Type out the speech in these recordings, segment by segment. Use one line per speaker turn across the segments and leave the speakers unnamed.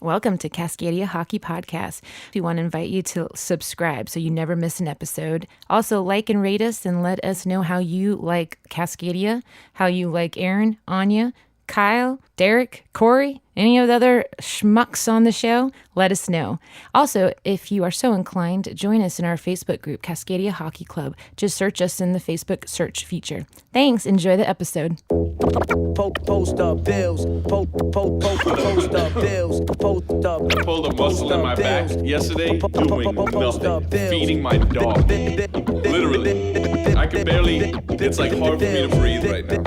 Welcome to Cascadia Hockey Podcast. We want to invite you to subscribe so you never miss an episode. Also, like and rate us and let us know how you like Cascadia, how you like Aaron, Anya, Kyle, Derek, Corey, any of the other schmucks on the show. Let us know. Also, if you are so inclined, join us in our Facebook group, Cascadia Hockey Club. Just search us in the Facebook search feature. Thanks. Enjoy the episode.
Post up bills. Post up bills. Post up.
I pulled a muscle in my back yesterday doing nothing, feeding my dog. Literally. I can barely, it's like hard for me to breathe right now.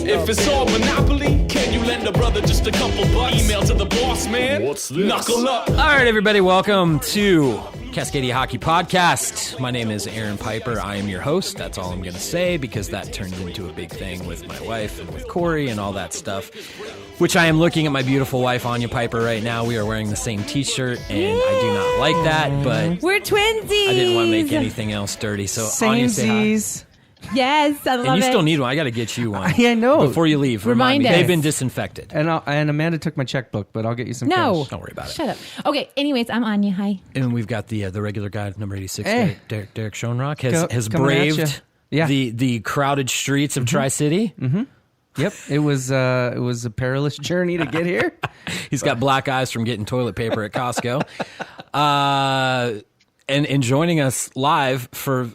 If it's all Monopoly, can you lend a brother just a couple bucks? Email to the boss, man. What's this? Knuckle up.
All right, everybody, welcome to Cascadia Hockey Podcast. My name is Aaron Piper. I am your host. That's all I'm going to say because that turned into a big thing with my wife and with Corey and all that stuff, which I am looking at my beautiful wife, Anya Piper, right now. We are wearing the same T-shirt, and I do not like that, but
we're twinsies.
I didn't want to make anything else dirty, so Anya, say hi.
Yes, I love it.
And you still need one. I got to get you one.
I know.
Before you leave,
Remind
me.
us.
They've been disinfected.
And Amanda took my checkbook, but I'll get you some
No.
cash.
Don't worry about it.
Shut up. Okay, anyways, I'm Anya. Hi.
And we've got the regular guy, number 86,
Hey.
Derek Schoenrock, has
Coming at ya.
braved
Yeah.
the crowded streets of Tri-City.
Mm-hmm. Yep, it was a perilous journey to get here.
He's got black eyes from getting toilet paper at Costco. And joining us live for...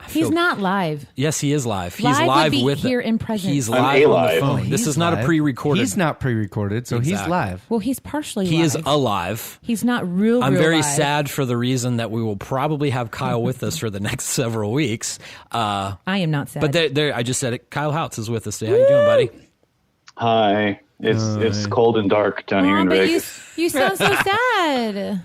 He's not live.
Yes, he is live. He's
Live
live
would be
with
here in presence.
He's
I'm
live on the
alive.
phone. This is not a
live.
pre-recorded.
He's not pre-recorded, so
Exactly.
he's live.
Well, he's partially
He
live.
is alive.
He's not real
I'm very
live.
sad for the reason that we will probably have Kyle with us for the next several weeks.
I am not sad.
But I just said it. Kyle Houts is with us today. How you doing, buddy?
Hi. It's cold and dark down here in
but
Vegas.
you sound so sad.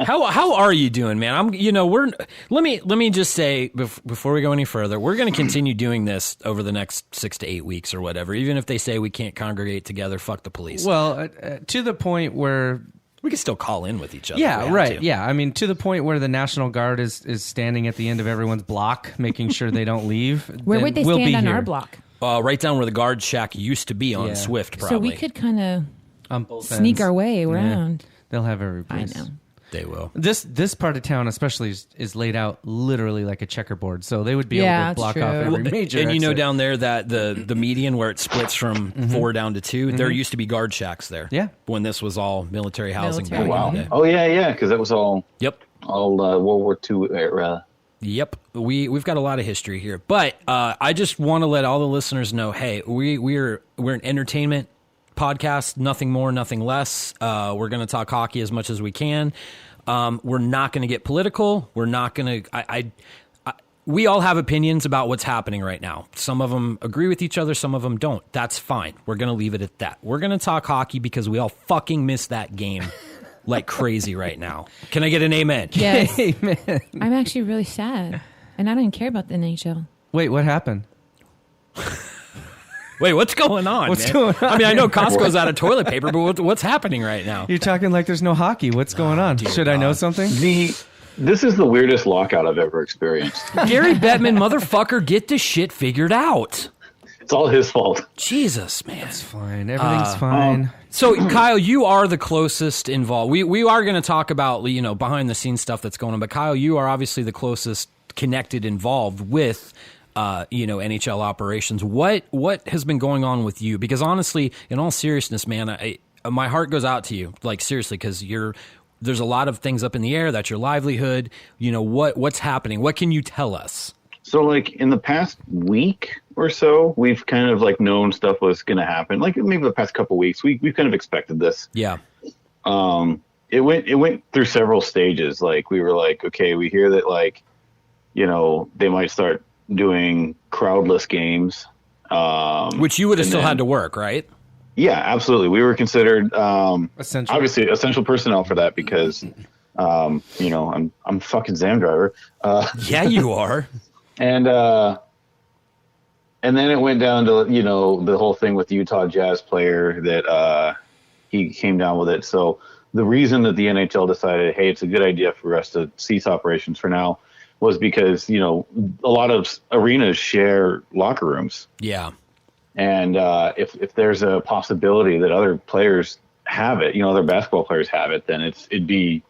How are you doing, man? Let me just say before we go any further, we're going to continue doing this over the next 6 to 8 weeks or whatever. Even if they say we can't congregate together, fuck the police.
Well, to the point where...
We can still call in with each other. if
Yeah,
we have
right.
to.
Yeah, I mean, to the point where the National Guard is standing at the end of everyone's block, making sure they don't leave.
Where
then
would they
we'll
stand
be
on
here.
our block?
Right down where the guard shack used to be on
Yeah.
Swift, probably.
So we could kind of
On both
sneak
ends.
our way
Yeah.
around.
They'll have every
I
place.
know.
They will.
This part of town especially is laid out literally like a checkerboard, so they would be
Yeah,
able to
that's
block off
true.
every major
And you know
exit.
down there that the median where it splits from 4 down to 2, there used to be guard shacks there.
Yeah.
When this was all military housing.
Military.
back
Wow.
in the day.
Oh yeah, because that was all
Yep.
World War II era.
Yep, we've got a lot of history here, but I just want to let all the listeners know, hey, we're an entertainment podcast, nothing more, nothing less. We're going to talk hockey as much as we can. We're not going to get political. We're not going to. We all have opinions about what's happening right now. Some of them agree with each other. Some of them don't. That's fine. We're going to leave it at that. We're going to talk hockey because we all fucking miss that game like crazy right now. Can I get an amen?
Yes.
Amen.
I'm actually really sad. And I don't even care about the NHL.
Wait, what happened?
Wait, what's going on?
What's
man?
going on?
I mean, I know Costco's out of toilet paper, but what's happening right now?
You're talking like there's no hockey. What's going on?
dear
Should I know
God.
something?
This is the weirdest lockout I've ever experienced.
Gary Bettman, motherfucker, get this shit figured out.
It's all his fault.
Jesus, man.
Fine. Everything's fine.
So, Kyle, you are the closest involved. We are going to talk about, behind the scenes stuff that's going on, but Kyle, you are obviously the closest connected involved with NHL operations. What has been going on with you? Because honestly, in all seriousness, man, my heart goes out to you. Like seriously, because there's a lot of things up in the air. That's your livelihood. What's happening? What can you tell us?
So, like, in the past week or so, we've kind of, like, known stuff was going to happen. Like, maybe the past couple weeks, we've kind of expected this.
Yeah.
It went through several stages. Like, we were like, okay, we hear that, like, they might start doing crowdless games.
Which you would have
and
still
then-
had to work, right?
Yeah, absolutely. We were considered,
Essential.
obviously, essential personnel for that because, I'm a fucking Zam driver.
Yeah, you are.
And then it went down to, the whole thing with the Utah Jazz player that he came down with it. So the reason that the NHL decided, hey, it's a good idea for us to cease operations for now was because, a lot of arenas share locker rooms.
Yeah.
And if there's a possibility that other players have it, other basketball players have it, then it'd be,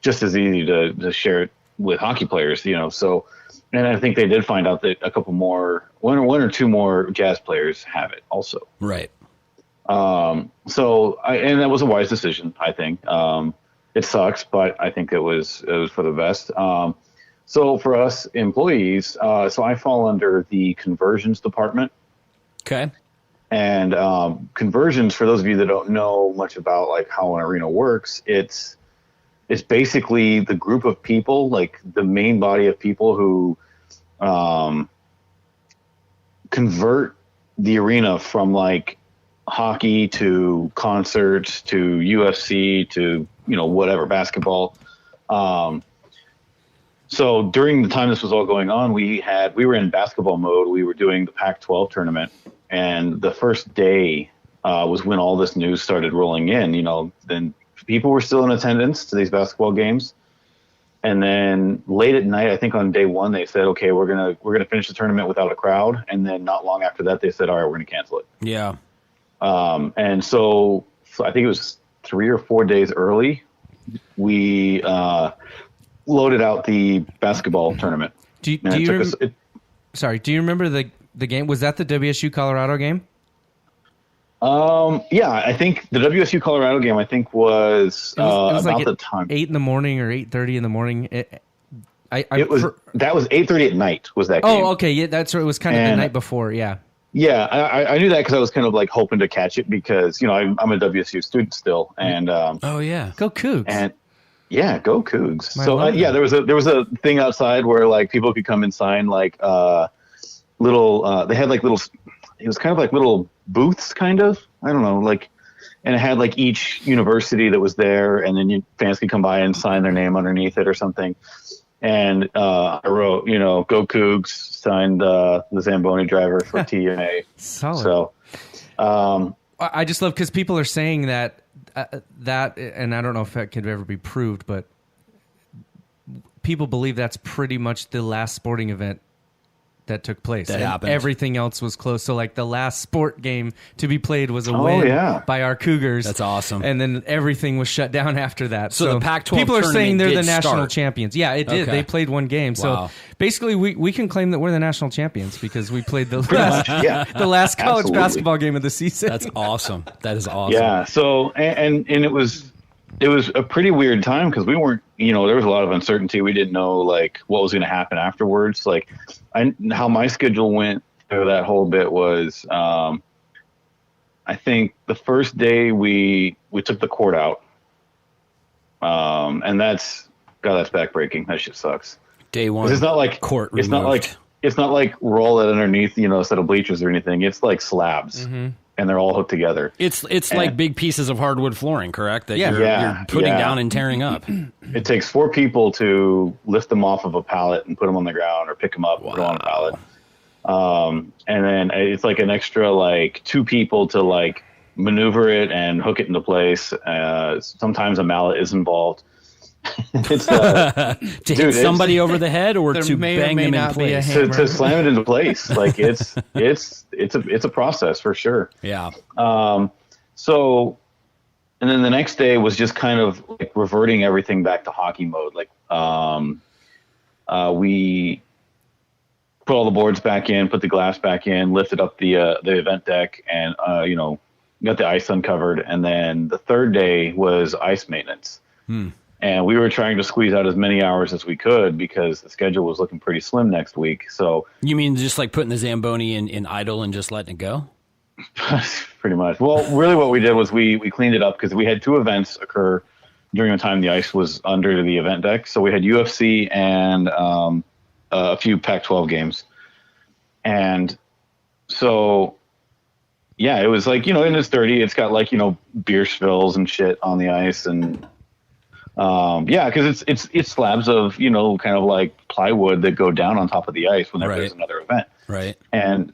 just as easy to share it with hockey players, So, and I think they did find out that a couple more, one or two more Jazz players have it also.
Right.
And that was a wise decision, I think. It sucks, but I think it was for the best. So for us employees, so I fall under the conversions department.
Okay.
And conversions, for those of you that don't know much about like how an arena works, it's basically the group of people, like the main body of people who convert the arena from like hockey to concerts to UFC to whatever, basketball. So during the time this was all going on, we were in basketball mode. We were doing the Pac-12 tournament, and the first day was when all this news started rolling in. Then people were still in attendance to these basketball games, and then late at night, I think on day one, they said, "Okay, we're gonna finish the tournament without a crowd." And then not long after that, they said, "All right, we're gonna cancel it."
Yeah.
And so I think it was 3 or 4 days early, we loaded out the basketball tournament.
Do you remember the game? Was that the WSU Colorado game?
Yeah, I think the WSU Colorado game, I think was about like the time
8 in the morning or 8:30 in the morning.
That was 8:30 at night. Was that game?
Oh, okay, yeah, that's right. It was kind of the night before. Yeah.
Yeah, I knew that because I was kind of like hoping to catch it because I'm a WSU student still, and
oh yeah,
go Cougs,
and yeah, go Cougs. So there was a thing outside where like people could come and sign like little. They had like little. It was kind of like little booths, kind of. I don't know, like, and it had like each university that was there, and then fans could come by and sign their name underneath it or something. And I wrote, go Cougs, signed the Zamboni driver for TNA.
Solid.
So
I just love because people are saying that, and I don't know if that could ever be proved, but people believe that's pretty much the last sporting event that took place.
That happened.
Everything else was closed. So like the last sport game to be played was a win by our Cougars.
That's awesome.
And then everything was shut down after that.
So the Pac-12
people are saying they're the national
start.
champions. Yeah, it did.
Okay.
They played one game.
Wow.
So basically we can claim that we're the national champions because we played the last college basketball game of the season.
That's awesome. That is awesome.
Yeah. So and it was a pretty weird time because we weren't, there was a lot of uncertainty. We didn't know like what was going to happen afterwards. Like how my schedule went through that whole bit was, I think the first day we took the court out. And that's backbreaking. That shit sucks.
Day one.
It's not like
court
It's
removed.
not like roll it underneath, a set of bleachers or anything. It's like slabs. Mm-hmm. And they're all hooked together.
It's like big pieces of hardwood flooring, correct? That you're putting down and tearing up.
It takes 4 people to lift them off of a pallet and put them on the ground, or pick them up and put them on a pallet. And then it's like an extra 2 people to like maneuver it and hook it into place. Sometimes a mallet is involved. It's
to hit somebody over the head or to bang them in place.
To slam it into place. Like it's a process for sure.
Yeah.
So, and then the next day was just kind of like reverting everything back to hockey mode. Like, we put all the boards back in, put the glass back in, lifted up the event deck, and got the ice uncovered. And then the third day was ice maintenance. And we were trying to squeeze out as many hours as we could because the schedule was looking pretty slim next week. So
you mean just like putting the Zamboni in idle and just letting it go?
Pretty much. Well, really what we did was we cleaned it up because we had 2 events occur during the time the ice was under the event deck. So we had UFC and a few Pac-12 games. And so, yeah, it was like, and it's dirty. It's got like, beer spills and shit on the ice. And because it's slabs of, kind of like plywood that go down on top of the ice whenever there's another event.
Right.
And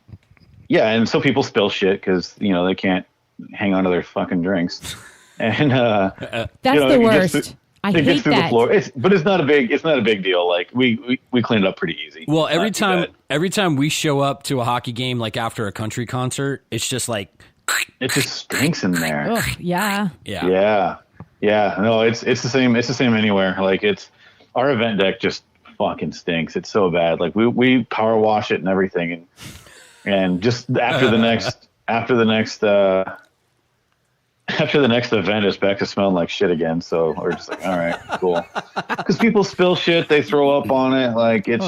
and so people spill shit because, they can't hang on to their fucking drinks. And
that's the worst. I
it
hate
gets through
that.
the floor. But it's not a big deal. Like we cleaned it up pretty easy.
Well, every time we show up to a hockey game, like after a country concert, it's just like
it just stinks in there.
Ugh, yeah.
Yeah. No, it's the same. It's the same anywhere. Like our event deck just fucking stinks. It's so bad. Like we power wash it and everything, and just after the next event, it's back to smelling like shit again. So we're just like, all right, cool. Because people spill shit, they throw up on it. Like it's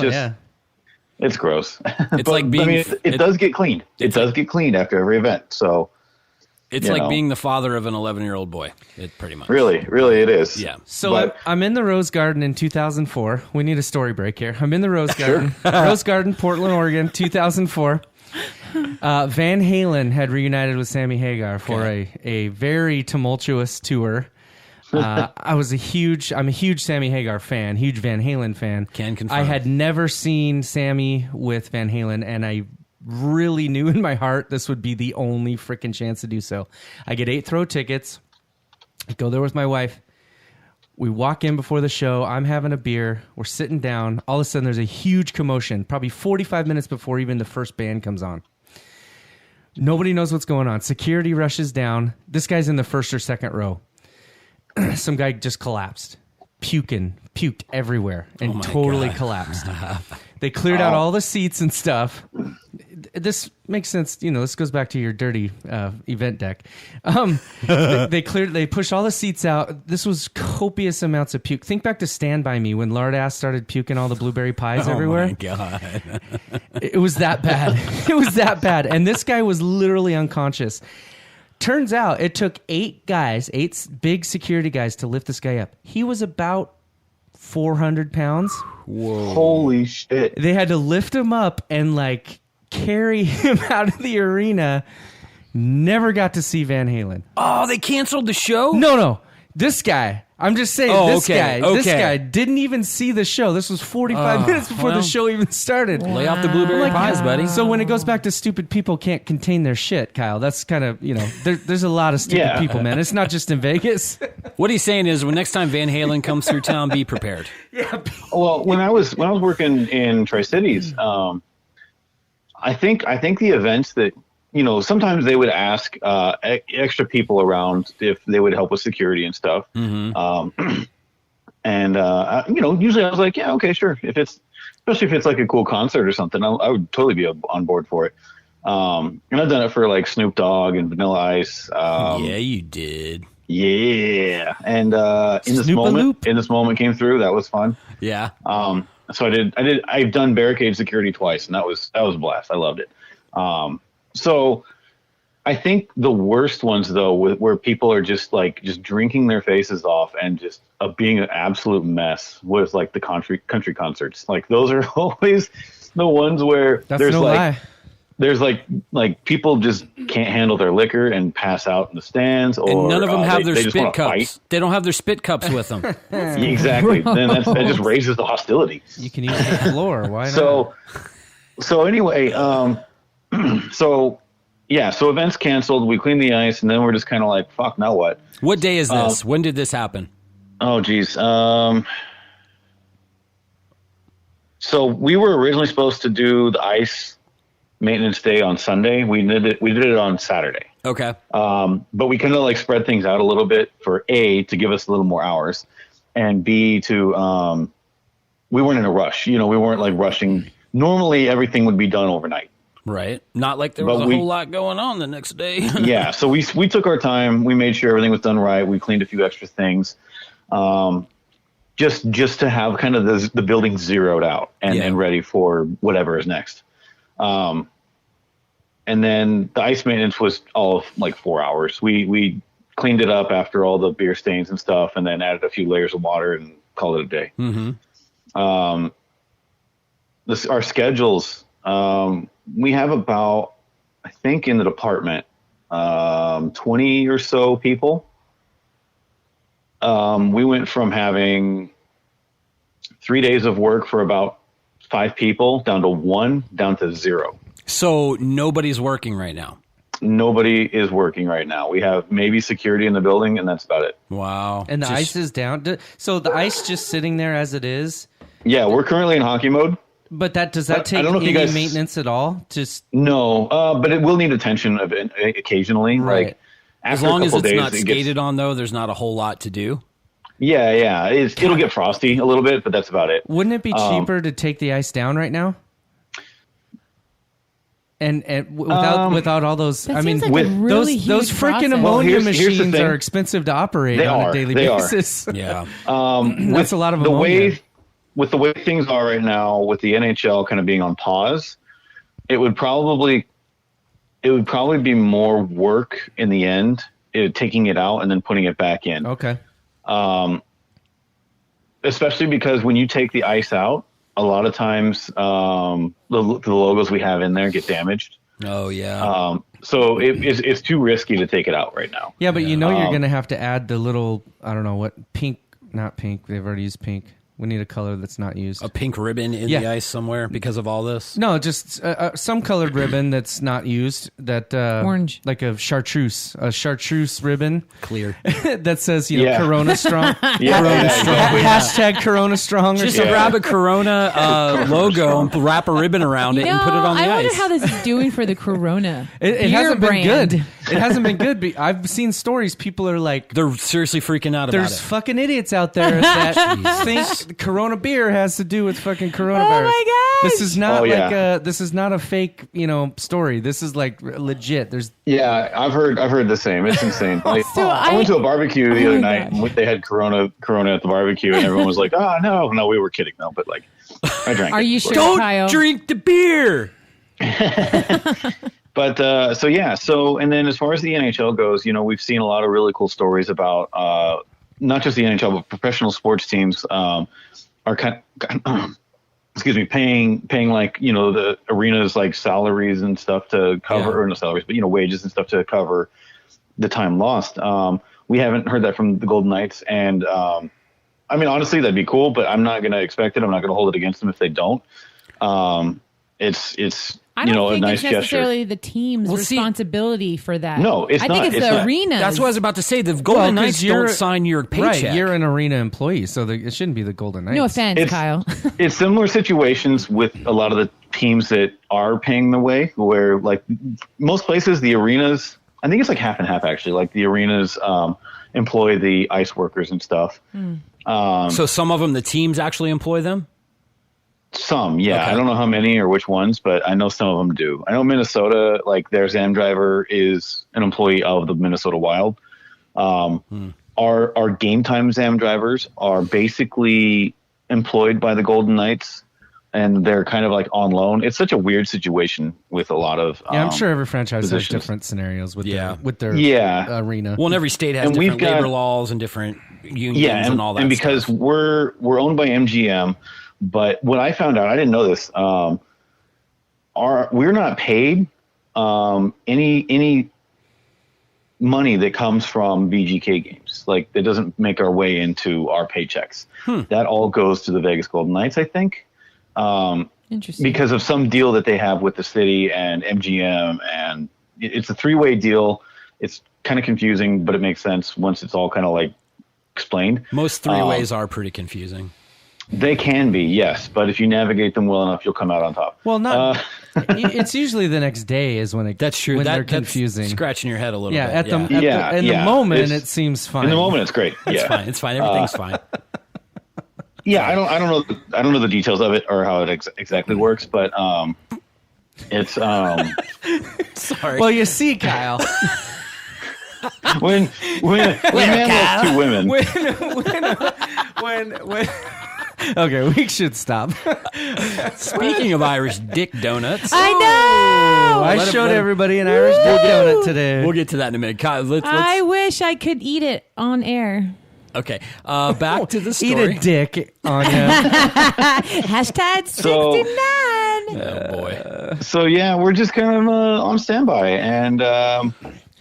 gross.
It's like being.
It does get cleaned. It does get cleaned after every event. So.
It's like being the father of an 11-year-old boy. It pretty much.
Really it is.
Yeah.
So I'm in the Rose Garden in 2004. We need a story break here. I'm in the Rose Garden. Rose Garden, Portland, Oregon, 2004. Van Halen had reunited with Sammy Hagar for a very tumultuous tour. I'm a huge Sammy Hagar fan, huge Van Halen fan.
Can confirm.
I had never seen Sammy with Van Halen, and I really knew in my heart this would be the only freaking chance to do so. I get 8 throw tickets. I go there with my wife. We walk in before the show. I'm having a beer. We're sitting down. All of a sudden, there's a huge commotion, probably 45 minutes before even the first band comes on. Nobody knows what's going on. Security rushes down. This guy's in the first or second row. Some guy just collapsed. Puked everywhere and totally collapsed. They cleared out all the seats and stuff. This makes sense. This goes back to your dirty event deck. They pushed all the seats out. This was copious amounts of puke. Think back to Stand By Me when Lardass started puking all the blueberry pies everywhere.
Oh my God.
It was that bad. It was that bad. And this guy was literally unconscious. Turns out it took 8 big security guys to lift this guy up. He was about 400 pounds.
Whoa. Holy shit.
They had to lift him up and carry him out of the arena. Never got to see Van Halen.
Oh, they canceled the show?
No. This guy. I'm just saying, this guy didn't even see the show. This was 45 minutes before the show even started.
Lay off the blueberry pies, buddy.
So when it goes back to stupid people can't contain their shit, Kyle, that's kind of, there's a lot of stupid people, man. It's not just in Vegas.
What he's saying is when next time Van Halen comes through town, be prepared.
Yeah.
Well, when I was working in Tri-Cities, I think the events that, sometimes they would ask extra people around if they would help with security and stuff. Mm-hmm. Usually I was like, yeah, okay, sure. Especially if it's like a cool concert or something, I would totally be on board for it. And I've done it for like Snoop Dogg and Vanilla Ice.
Yeah, you did.
Yeah. And in this moment came through, that was fun.
Yeah.
So I've done barricade security twice, and that was a blast. I loved it. So I think the worst ones though, where people are just drinking their faces off and just being an absolute mess, was like the country concerts. Like those are always the ones where there's people just can't handle their liquor and pass out in the stands, or
and none of them have their spit cups.
Fight.
They don't have their spit cups with them.
Exactly. Then that just raises the hostility.
You can use the floor. Why not?
So anyway, so events canceled. We cleaned the ice, and then we're just kind of like, fuck, now what?
What day is this? When did this happen?
Oh, geez. So we were originally supposed to do the ice maintenance day on Sunday. We did it on Saturday.
Okay.
But we kind of spread things out a little bit for A, to give us a little more hours, and B, to we weren't in a rush. We weren't rushing. Normally everything would be done overnight.
Right. Not like there was a whole lot going on the next day.
Yeah. So we took our time. We made sure everything was done right. We cleaned a few extra things. Just to have kind of the building zeroed out and ready for whatever is next. And then the ice maintenance was all of 4 hours. We cleaned it up after all the beer stains and stuff, and then added a few layers of water and called it a day. Mm-hmm. Our schedules, we have about, I think in the department, 20 or so people. We went from having 3 days of work for about 5 people down to 1, down to 0.
So nobody's working right now.
nobody is working right now. We have maybe security in the building, and that's about it.
Wow.
And the ice is down. So the ice just sitting there as it is?
Yeah, we're currently in hockey mode.
But does that take any maintenance at all?
No, but it will need attention occasionally.
Right.
Like
as long as it's not skated on, though, there's not a whole lot to do.
Yeah. It'll get frosty a little bit, but that's about it.
Wouldn't it be cheaper to take the ice down right now? And without all those,
That
I mean,
seems like a really
those
huge
freaking
process.
ammonia
Well, here's the
machines
thing.
are expensive to operate
They
on
are.
a daily
They are.
basis.
Yeah.
That's a lot of ammonia.
With the way things are right now, with the NHL kind of being on pause, it would probably be more work in the end, taking it out and then putting it back in.
Okay.
Especially because when you take the ice out, a lot of times the logos we have in there get damaged.
Oh, yeah.
So it's too risky to take it out right now.
Yeah, but you're going to have to add the little, I don't know what, not pink. They've already used pink. We need a color that's not used.
A pink ribbon in the ice somewhere because of all this?
No, just some colored ribbon that's not used. That
Orange.
Like a chartreuse ribbon.
Clear.
That says, Corona Strong.
Corona Strong.
Hashtag Corona Strong.
Just grab a Corona logo and wrap a ribbon around it and put it on the ice.
I wonder how this is doing for the Corona.
It hasn't been good. It hasn't been good. I've seen stories. People are like...
They're seriously freaking out about it.
There's fucking idiots out there that think Corona beer has to do with fucking coronavirus.
Oh my gosh.
This is not this is not a fake, story. This is like legit.
Yeah, I've heard the same. It's insane. Like, I went to a barbecue the other night and they had Corona at the barbecue and everyone was like, "Oh no, we were kidding though." But like, I drank.
Are
it,
you sure,
Don't
Kyle?
drink the beer.
But and then as far as the NHL goes, we've seen a lot of really cool stories about not just the NHL but professional sports teams are paying like the arenas like salaries and stuff to cover or no salaries but wages and stuff to cover the time lost. We haven't heard that from the Golden Knights, and I mean honestly that'd be cool, but I'm not going to expect it. I'm not going to hold it against them if they don't. It's
I don't think
a nice
it's necessarily
gesture.
the team's responsibility for that.
No, it's
I
not.
think it's the arena.
That's what I was about to say. The Golden Knights don't sign your paycheck.
Right, you're an arena employee, so it shouldn't be the Golden Knights.
No offense, Kyle.
It's similar situations with a lot of the teams that are paying the way, where like most places, the arenas, I think it's like half and half actually, like the arenas employ the ice workers and stuff.
So some of them, the teams actually employ them?
Some, yeah. Okay. I don't know how many or which ones, but I know some of them do. I know Minnesota, like their Zam driver is an employee of the Minnesota Wild. Our game time Zam drivers are basically employed by the Golden Knights, and they're kind of like on loan. It's such a weird situation with a lot of
I'm sure every franchise
positions.
has different scenarios with their arena.
Well, and every state has different labor laws and different unions and all that.
And because
stuff.
we're owned by MGM. But what I found out, I didn't know this. We're not paid any money that comes from VGK games. Like it doesn't make our way into our paychecks. That all goes to the Vegas Golden Knights, I think.
Interesting.
Because of some deal that they have with the city and MGM, and it's a three-way deal. It's kind of confusing, but it makes sense once it's all kind of like explained.
Most three-ways are pretty confusing.
They can be, yes, but if you navigate them well enough, you'll come out on top.
Well, not. It's usually the next day is when
that's true.
When
they're
confusing,
scratching your head a little bit.
In the moment, it seems fine.
In the moment, it's great.
It's fine. Everything's fine.
Yeah, I don't know the details of it or how it exactly works, but it's
Sorry.
Well, you see, Kyle.
when man has two women.
When okay, we should stop.
Speaking of Irish dick donuts,
I know.
I showed everybody an Irish dick donut today.
We'll get to that in a minute. Let's
I wish I could eat it on air.
Okay, back to the story.
Eat a dick on you.
Hashtag 69.
Oh boy.
So yeah, we're just kind of on standby, and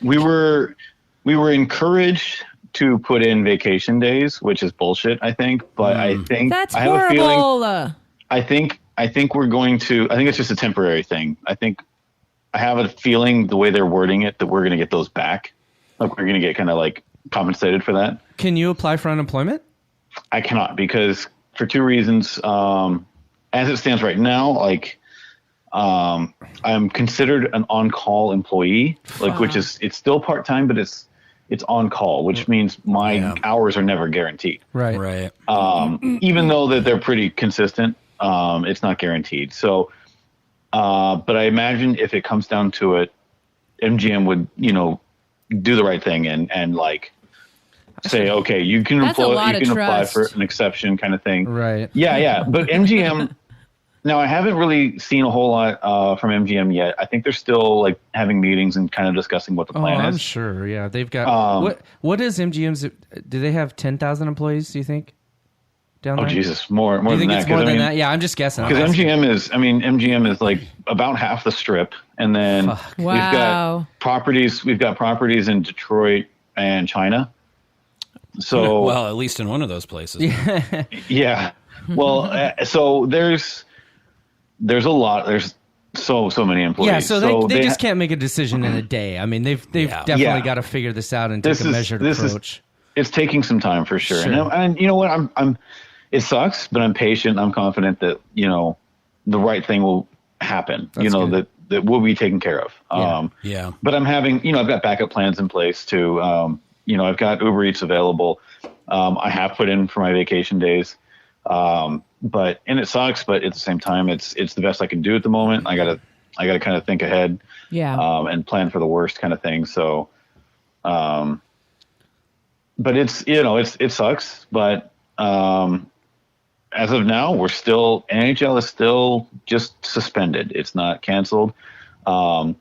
we were encouraged to put in vacation days, which is bullshit, I think. But I think
that's
I have
horrible.
a feeling. I think we're going to. I think it's just a temporary thing. I think I have a feeling the way they're wording it that we're going to get those back. Like we're going to get kind of like compensated for that.
Can you apply for unemployment?
I cannot because for two reasons. As it stands right now, like I'm considered an on-call employee, like which is it's still part-time, but it's on call, which means my hours are never guaranteed.
Right.
Even though that they're pretty consistent, it's not guaranteed. So, but I imagine if it comes down to it, MGM would, do the right thing and like say, okay, you can apply for an exception kind of thing.
Right.
Yeah. But MGM, now I haven't really seen a whole lot from MGM yet. I think they're still like having meetings and kind of discussing what the plan is.
I'm sure. Yeah. They've got, what is MGM's, do they have 10,000 employees, do you think? Down there?
Oh, Jesus. More
do you think
than
it's
that.
more than that? Yeah, I'm just guessing.
Because MGM is like about half the strip. And then we've got properties in Detroit and China. So
well, at least in one of those places.
Yeah. Well, so there's a lot. There's so many employees.
Yeah, so they just can't make a decision in a day. I mean, they've definitely got to figure this out and take a measured approach.
It's taking some time for sure. And you know what? I'm. It sucks, but I'm patient. I'm confident that the right thing will happen. That's good. that will be taken care of. But I'm having I've got backup plans in place too. I've got Uber Eats available. I have put in for my vacation days. And it sucks, but at the same time, it's the best I can do at the moment. I gotta kind of think ahead, and plan for the worst kind of thing. So, but it sucks, but, as of now, NHL is still just suspended. It's not canceled. I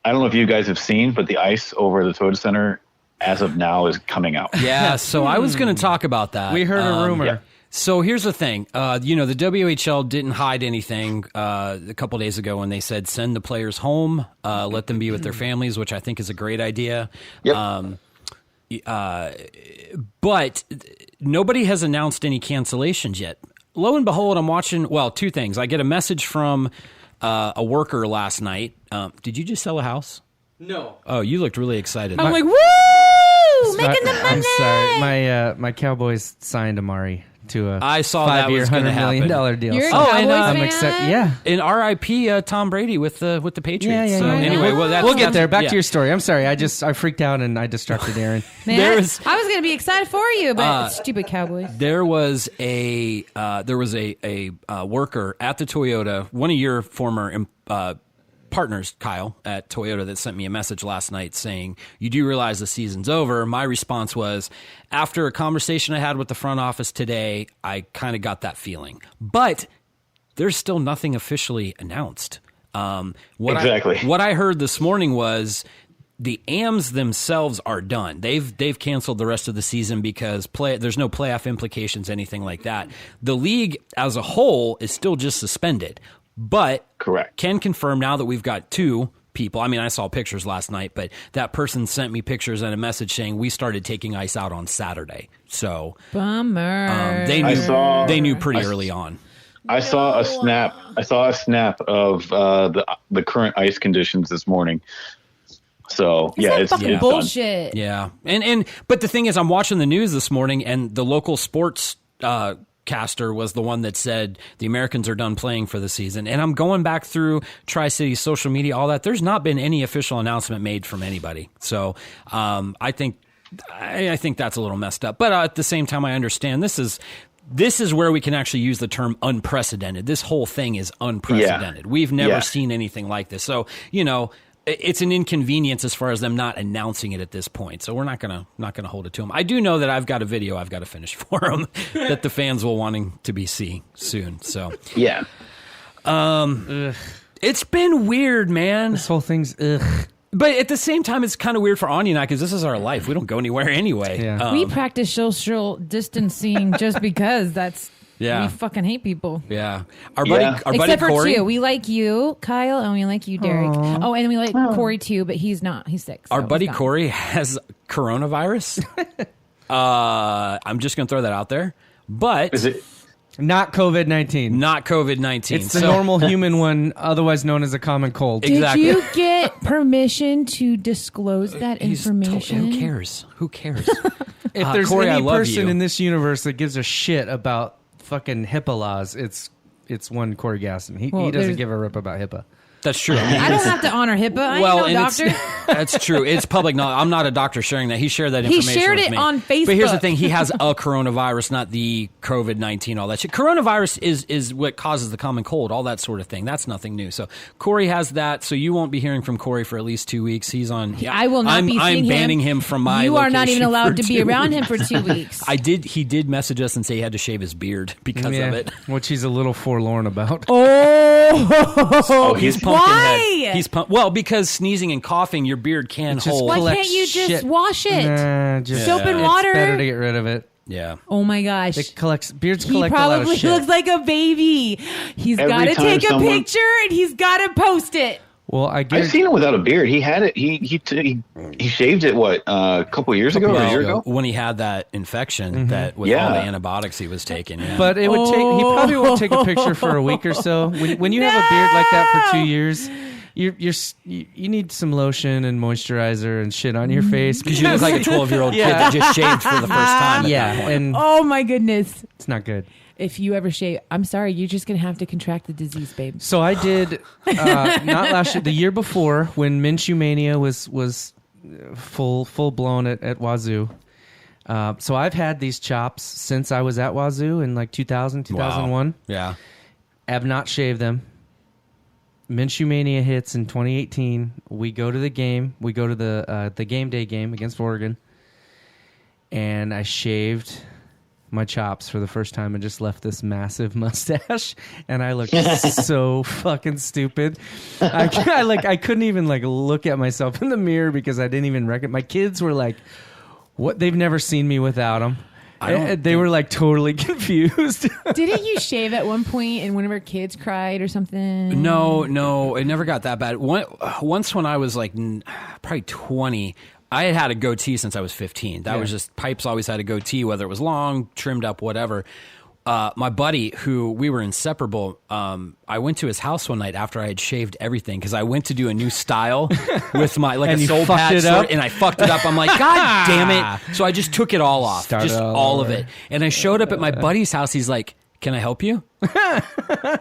don't know if you guys have seen, but the ice over the Toyota Center as of now is coming out.
Yeah. So I was going to talk about that.
We heard a rumor.
Yeah.
So here's the thing. The WHL didn't hide anything a couple days ago when they said send the players home, let them be with their families, which I think is a great idea.
Yep.
But nobody has announced any cancellations yet. Lo and behold, I'm watching, two things. I get a message from a worker last night. Did you just sell a house?
No.
Oh, you looked really excited.
I'm like, woo! Making the money!
I'm sorry. My Cowboys signed Amari to a
I saw that was
$5-year, $100 million deal.
You're a
So
Cowboys
I'm
fan?
excited. Yeah.
And R.I.P. Tom Brady with the Patriots.
Yeah.
So anyway,
we'll get there. Back to your story. I'm sorry. I freaked out and I distracted Aaron.
Man, I was going to be excited for you, but stupid Cowboys.
There was a worker at the Toyota, one of your former partners, Kyle, at Toyota, that sent me a message last night saying, you do realize the season's over. My response was, after a conversation I had with the front office today, I kind of got that feeling. But there's still nothing officially announced.
Exactly.
What I heard this morning was the AMs themselves are done. They've canceled the rest of the season because there's no playoff implications, anything like that. The league as a whole is still just suspended. But
correct.
Can confirm now that we've got two people. I mean, I saw pictures last night, but that person sent me pictures and a message saying we started taking ice out on Saturday. So
bummer.
They knew pretty early on.
I saw a snap. Of the current ice conditions this morning. So it's
fucking bullshit.
Done.
Yeah, but the thing is, I'm watching the news this morning, and the local sports caster was the one that said the Americans are done playing for the season. And I'm going back through Tri-City's social media, all that. There's not been any official announcement made from anybody. So I think that's a little messed up. But at the same time, I understand this is where we can actually use the term unprecedented. This whole thing is unprecedented. We've never seen anything like this. So, it's an inconvenience as far as them not announcing it at this point. So we're not gonna hold it to them. I do know that I've got a video I've got to finish for them that the fans will wanting to be see soon. So
yeah,
it's been weird, man.
This whole thing's ugh.
But at the same time, it's kind of weird for Anya and I because this is our life. We don't go anywhere anyway.
Yeah.
We practice social distancing just because we fucking hate people.
Yeah. Our buddy
Except for
Corey,
two. We like you, Kyle, and we like you, Derek.
Aww.
Oh, and we like Corey too, but he's not. He's sick. So
our buddy
he's gone.
Corey has coronavirus. I'm just going to throw that out there. But
is it
Not COVID-19.
Not COVID-19.
It's the normal human one, otherwise known as a common cold.
Exactly.
Did you get permission to disclose that information?
Who cares? Who cares?
If there's
Corey, I
any
love
person
you.
in this universe that gives a shit about fucking HIPAA laws, it's one Corey Gasson. He doesn't give a rip about HIPAA.
That's true. I mean,
I don't have to honor HIPAA. I ain't no doctor.
That's true. It's public knowledge. I'm not a doctor sharing that. He shared that information
He shared
with
it
me.
on Facebook.
But here's the thing. He has a coronavirus, not the COVID-19, all that shit. Coronavirus is what causes the common cold, all that sort of thing. That's nothing new. So Corey has that, so you won't be hearing from Corey for at least 2 weeks. He's on...
I will not be seeing
I'm banning him from my
You are not even
location
allowed
for
to be
2
around
weeks.
him for 2 weeks.
He did message us and say he had to shave his beard because of it.
Which he's a little forlorn about.
Oh,
he's
pumpkin
why?
head. Well, because sneezing and coughing, your beard can
just
hold.
Why
collect
can't you just
shit.
wash it?
Nah, just
Soap and
it's
water?
better to get rid of it.
Yeah.
Oh my gosh.
Beards
He
collect a lot of
probably
shit.
looks like a baby. He's
Every
got to
time
take a
someone-
picture and he's got to post it.
Well, I
I've
guess
seen him without a beard. He had it. He shaved it. A couple years ago or a year ago?
When he had that infection, that with all the antibiotics he was taking. Yeah.
But it would take. He probably won't take a picture for a week or so. When you have a beard like that for 2 years, you need some lotion and moisturizer and shit on your face
because you look like a 12-year-old kid that just shaved for the first time. At that point.
and
Oh my goodness.
it's not good.
If you ever shave, I'm sorry, you're just going to have to contract the disease, babe.
So I did not last year, the year before when Minshew Mania was full blown at Wazoo. So I've had these chops since I was at Wazoo in like 2000, 2001.
Wow. Yeah.
Have not shaved them. Minshew Mania hits in 2018. We go to the game. We go to the game day game against Oregon. And I shaved my chops for the first time and just left this massive mustache, and I looked so fucking stupid. I couldn't even like look at myself in the mirror because I didn't even recognize. My kids were like, "What? They've never seen me without them." They were like totally confused.
Didn't you shave at one point and one of our kids cried or something?
No, it never got that bad. Once when I was like probably 20, I had a goatee since I was 15. That was just, Pipes always had a goatee, whether it was long, trimmed up, whatever. My buddy, who we were inseparable, I went to his house one night after I had shaved everything because I went to do a new style with my
And
a
you
soul
fucked
patch
it up?
and I fucked it up. I'm like, God damn it! So I just took it all off,
Started
just all of it. And I showed up at my buddy's house. He's like, "Can I help you?"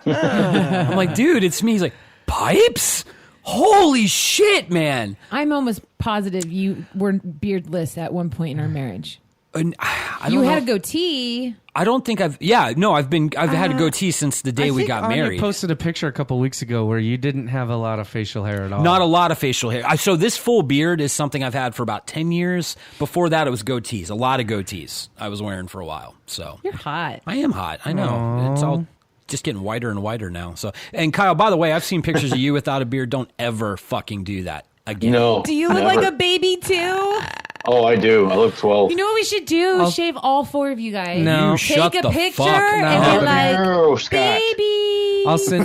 I'm like, "Dude, it's me." He's like, "Pipes? Holy shit, man!"
I'm almost positive you were beardless at one point in our marriage.
And I don't
You
know.
had a goatee.
I don't think I've had a goatee since the day
I
we
think
got
Anya
married.
posted a picture a couple weeks ago where you didn't have a lot of facial hair at all.
Not a lot of facial hair. So this full beard is something I've had for about 10 years. Before that, it was goatees. A lot of goatees I was wearing for a while. So
You're hot.
I am hot. I know. It's all just getting whiter and whiter now. So, and Kyle, by the way, I've seen pictures of you without a beard. Don't ever fucking do that again.
No.
Do you look
never.
like a baby too?
Oh, I do. I look 12.
You know what we should do? Shave all four of you guys.
No.
You
Take
shut
a
the
picture
fuck
and
up.
be like,
No, Scott.
baby.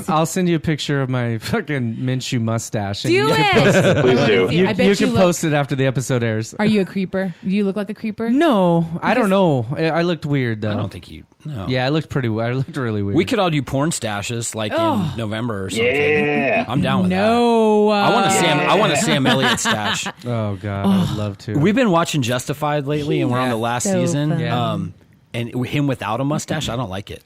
I'll send you a picture of my fucking Minshew mustache. and
Do
you can
it.
Please do.
I bet
you
you
can
look.
post it after the episode airs.
Are you a creeper? Do you look like a creeper?
No, I don't know. I looked weird though.
I don't think you. No.
Yeah, I looked really weird.
We could all do porn stashes like in November or something.
Yeah.
I'm down with that.
No.
I want a Sam Elliott stash.
Oh god, I would love to.
We've been watching Justified lately, and we're on the last
So
season.
funny.
Yeah.
And him without a mustache, I don't like it.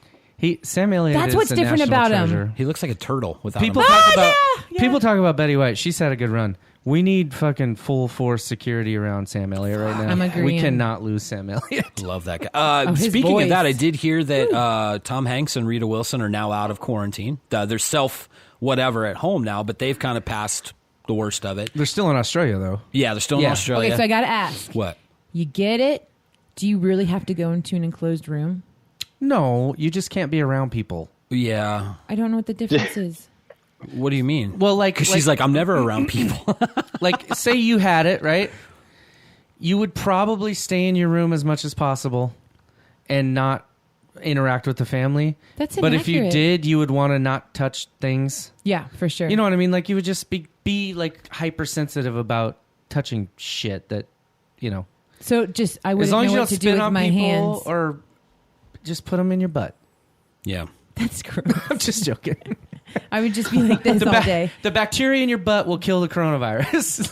Sam Elliott.
That's
is
what's
a
different
national
about him.
treasure.
He looks like a turtle without
People
a
talk about
yeah.
people talk about Betty White. She's had a good run. We need fucking full force security around Sam Elliott right now.
I'm
We
agreeing.
cannot lose Sam Elliott.
Love that guy.
his
Speaking
voice.
of that, I did hear that Tom Hanks and Rita Wilson are now out of quarantine. They're self-whatever at home now, but they've kind of passed the worst of it.
They're still in Australia though.
Yeah, they're still in
Yeah.
Australia.
Okay, so I got to ask.
What?
You get it? Do you really have to go into an enclosed room?
No, you just can't be around people.
Yeah.
I don't know what the difference is.
What do you mean?
Well, like-
'Cause she's like, I'm never around people.
Like, say you had it, right? You would probably stay in your room as much as possible and not interact with the family.
That's
But if you
inaccurate.
did, you would want to not touch things.
Yeah, for sure.
You know what I mean? Like, you would just be like hypersensitive about touching shit that, you know.
So just I
As
wouldn't
long as
know
you
what
don't
to do
spit
with
on
my
people
hands.
or just put them in your butt.
Yeah.
That's gross.
I'm just joking.
I would just be like this all day.
The bacteria in your butt will kill the coronavirus.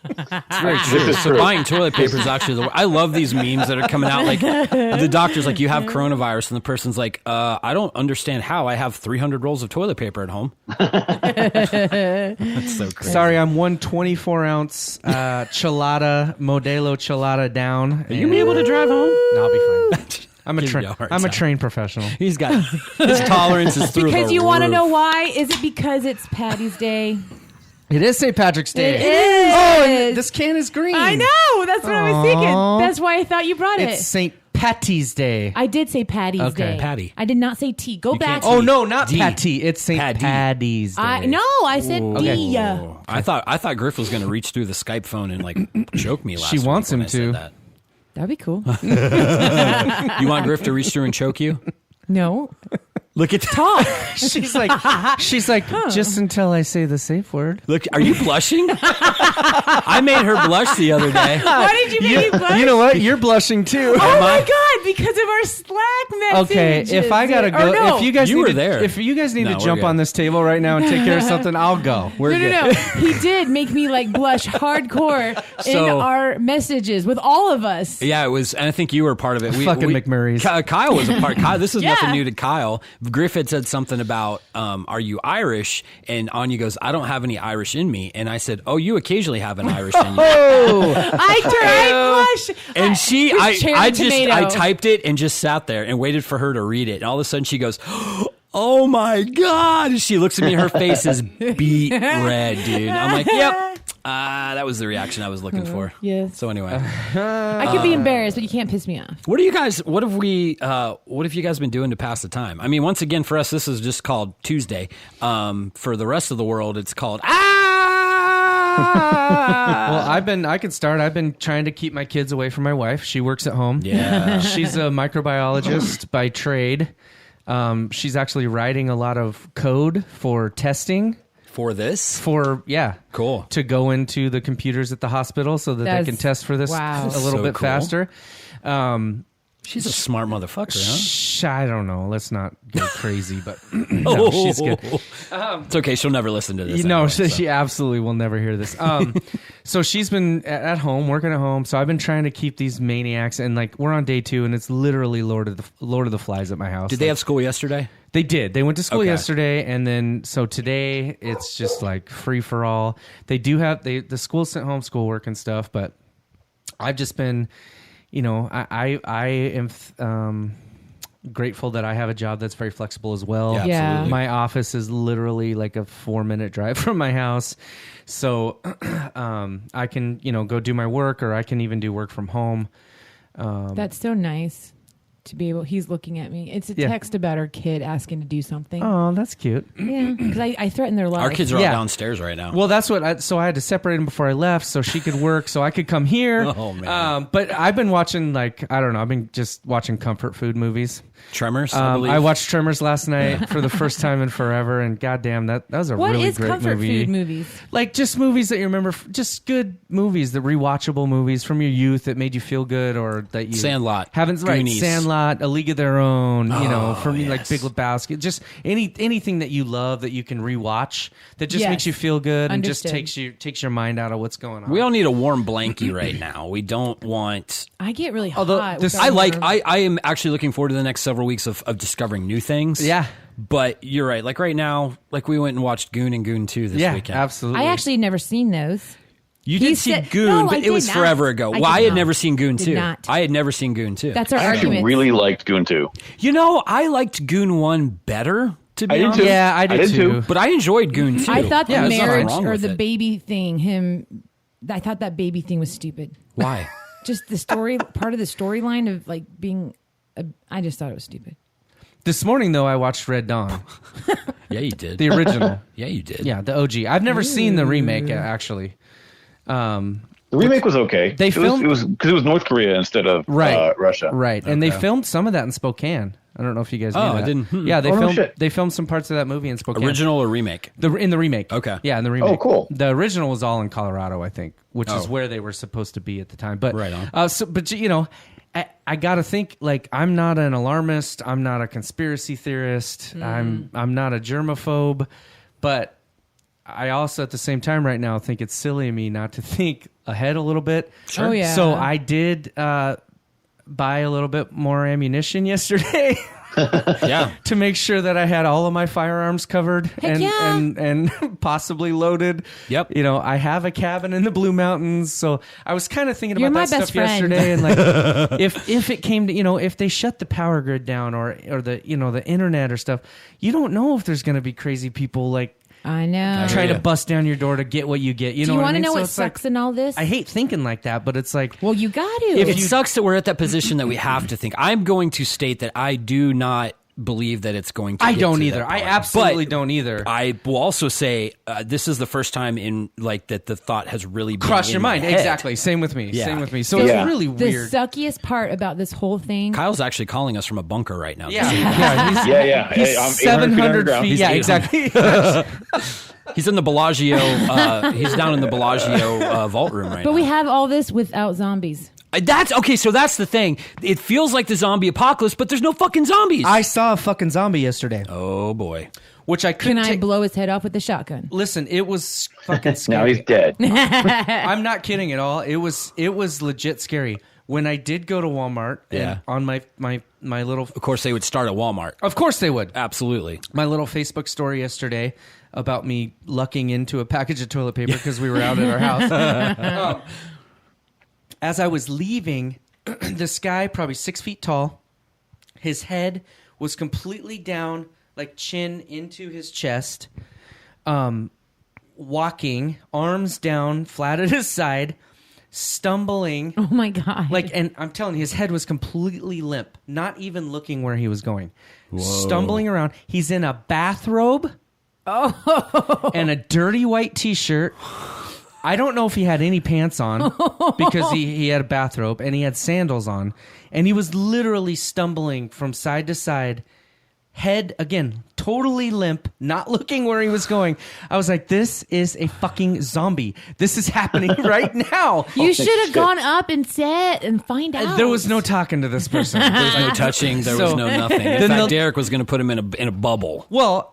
It's very true. So buying toilet paper is actually I love these memes that are coming out. Like the doctor's like, you have coronavirus, and the person's like, I don't understand how. I have 300 rolls of toilet paper at home. That's so crazy.
Sorry, I'm 1 24-ounce Chelada, Modelo Chelada down.
Are you able to drive home?
No, I'll be fine. I'm
Give you a hard
a
time.
trained professional.
He's got his tolerance is through
Because
the
you want to
roof.
know why? Is it because it's Patty's Day?
It is St. Patrick's Day.
It is.
Oh, and this can is green.
I know. That's what I was thinking. That's why I thought you brought
It's
it.
St. Patty's Day.
I did say Patty's
Okay.
Day.
Patty.
I did not say T. Go back.
can't
Oh no, not
D.
Patty. It's St.
Paddy.
Paddy's Day.
No, I said D.
Oh, I thought Griff was going to reach through the Skype phone and like choke me last
She
week
wants
when
him
I said
to.
that.
That'd be cool.
You want Griff to reach through and choke you?
No.
Look at talk.
She's like, just until I say the safe word.
Look, are you blushing? I made her blush the other day.
Why did you make me blush?
You know what? You're blushing too.
Oh my God, because of our Slack message.
Okay, if I gotta go,
no.
if you guys
You
need
were
to,
there.
if you guys need
No,
to
we're
jump
good.
on this table right now and take care of something, I'll go. We're good.
No. He did make me like blush hardcore in
So-
our messages with all of us.
Yeah, it was, and I think you were part of it.
Fucking McMurray's.
Kyle was a part. Kyle, this is
Yeah.
nothing new to Kyle. Griff had said something about, are you Irish? And Anya goes, I don't have any Irish in me. And I said, oh, you occasionally have an Irish in you.
I blush.
And she,
Who's cherry
I
tomato?
typed it and just sat there and waited for her to read it. And all of a sudden she goes, oh my God. And she looks at me, her face is beet red, dude. I'm like, yep. That was the reaction I was looking for.
Yes.
So anyway,
I could be embarrassed, but you can't piss me off.
what have you guys been doing to pass the time? I mean, once again, for us, this is just called Tuesday. For the rest of the world, it's called
Well, I've been trying to keep my kids away from my wife. She works at home.
Yeah.
She's a microbiologist by trade. She's actually writing a lot of code for testing.
For this?
Cool. To go into the computers at the hospital so that they can test for this
wow.
a little
So
bit
cool.
faster.
She's a smart motherfucker, huh?
I don't know. Let's not go crazy, but no, she's good.
It's okay. She'll never listen to this.
No,
anyway,
she absolutely will never hear this. So she's been at home, working at home. So I've been trying to keep these maniacs, and like we're on day 2, and it's literally Lord of the Flies at my house.
Did they have school yesterday?
They did. They went to school
Okay.
yesterday, and then so today it's just like free for all. They do have the school sent home schoolwork and stuff, but I've just been, I am grateful that I have a job that's very flexible as well.
Yeah,
Yeah.
absolutely.
My office is literally like a 4-minute drive from my house, so I can go do my work, or I can even do work from home.
That's so nice to be able. He's looking at me. It's a
Yeah.
text about our kid asking to do something.
Oh, that's cute.
Yeah, because I threatened their life.
Our kids are all
Yeah.
downstairs right now.
Well, that's what. So I had to separate them before I left, so she could work, so I could come here.
Oh, man.
But I've been watching I don't know. I've been just watching comfort food movies.
Tremors, I believe.
I watched Tremors last night for the first time in forever, and goddamn, that was a
What
really
is
great
comfort
movie.
food movies?
Like just movies that you remember, just good movies, the rewatchable movies from your youth that made you feel good, or that you
Sandlot,
haven't. Right,
Goonies.
Sandlot, A League of Their Own. For me, like
yes.
Big Lebowski. Just anything that you love that you can rewatch that just
Yes.
makes you feel good and just
Understood.
takes your mind out of what's going on.
We all need a warm blankie right now. We don't want.
I get really
Although
hot.
this-
without warm.
I am actually looking forward to the next several weeks of discovering new things.
Yeah.
But you're right. Like right now, like we went and watched Goon and Goon 2 this weekend.
absolutely.
I actually never seen those.
You
He
did see
said-
Goon,
No, I
but it
did
was
not.
forever ago.
I
Well, I
did
had
not.
never seen Goon
Did
2.
not.
I had never seen Goon 2.
That's our
I actually
argument.
really liked Goon 2.
I liked Goon 1 better, to be
I did
honest.
too.
Yeah, I did too.
But I enjoyed Goon 2.
I thought the
There's nothing
marriage
wrong
or
with
the
it.
baby thing, I thought that baby thing was stupid.
Why?
Just the story, part of the storyline of like being, I just thought it was stupid.
This morning though, I watched Red Dawn,
Yeah, you did.
the original.
Yeah, you did.
Yeah, the OG. I've never seen the remake actually.
The remake was okay.
They filmed-
it was because it was North Korea instead of Russia.
Right, and they
Okay.
filmed some of that in Spokane. I don't know if you guys knew
Oh, I
that.
didn't.
Yeah, they
Oh, no
filmed.
shit.
They filmed some parts of that movie in Spokane.
Original or remake?
In the remake.
Okay.
Yeah, in the remake.
Oh, cool.
The original was all in Colorado, I think, which is
Oh.
where they were supposed to be at the time. But
Right on.
but I got to think, like, I'm not an alarmist. I'm not a conspiracy theorist. I'm not a germaphobe. But I also, at the same time right now, think it's silly of me not to think ahead a little bit.
Sure. Oh, yeah.
So I did buy a little bit more ammunition yesterday.
Yeah.
To make sure that I had all of my firearms covered and possibly loaded.
Yep.
You know, I have a cabin in the Blue Mountains, so I was kind of thinking
You're
about
my
that
best
stuff
friend.
yesterday, and like if it came to, you know, if they shut the power grid down or the, you know, the internet or stuff, you don't know if there's going to be crazy people like
I know.
try to bust down your door to get what you get. You
Do
know
you
what I
want to
mean?
know
So
what
it's
sucks
like,
in all this?
I hate thinking like that, but it's like,
Well, you got to.
It sucks that we're at that position that we have to think. I'm going to state that I do not believe that it's going to
I
get
don't
to
either.
that
I
point.
absolutely
But
don't either.
I will also say this is the first time in like that the thought has really been
Cross
in
your
my
mind.
head.
Exactly. Same with me.
Yeah.
Same with me. So
Yeah.
it's really
the
weird.
suckiest part about this whole thing.
Kyle's actually calling us from a bunker right now.
Yeah. Yeah.
Yeah.
He's
Hey, I'm
700
underground.
feet.
He's
Yeah,
800.
exactly.
He's in the Bellagio. He's down in the Bellagio vault room right now.
But we have all this without zombies.
That's okay. So that's the thing. It feels like the zombie apocalypse, but there's no fucking zombies.
I saw a fucking zombie yesterday,
Oh boy.
which I
Can
couldn't
I
take.
blow his head off with a shotgun?
Listen, it was fucking
Now
scary.
he's dead.
I'm not kidding at all. It was legit scary. When I did go to Walmart,
Yeah.
and on my little,
Of course, they would start at Walmart.
of course they would.
Absolutely.
My little Facebook story yesterday about me lucking into a package of toilet paper because we were out at our house. As I was leaving, this guy, probably 6 feet tall, his head was completely down, like chin into his chest, walking, arms down, flat at his side, stumbling.
Oh my God.
Like, and I'm telling you, his head was completely limp, not even looking where he was going. Stumbling around. He's in a bathrobe and a dirty white t-shirt. I don't know if he had any pants on because he had a bathrobe and he had sandals on. And he was literally stumbling from side to side. Head, again, totally limp, not looking where he was going. I was like, this is a fucking zombie. This is happening right now.
you should have gone up and said and find out.
There was no talking to this person.
There was no touching. There was
So-
no nothing. In
Then
fact,
the-
Derek was going to put him in a bubble.
Well,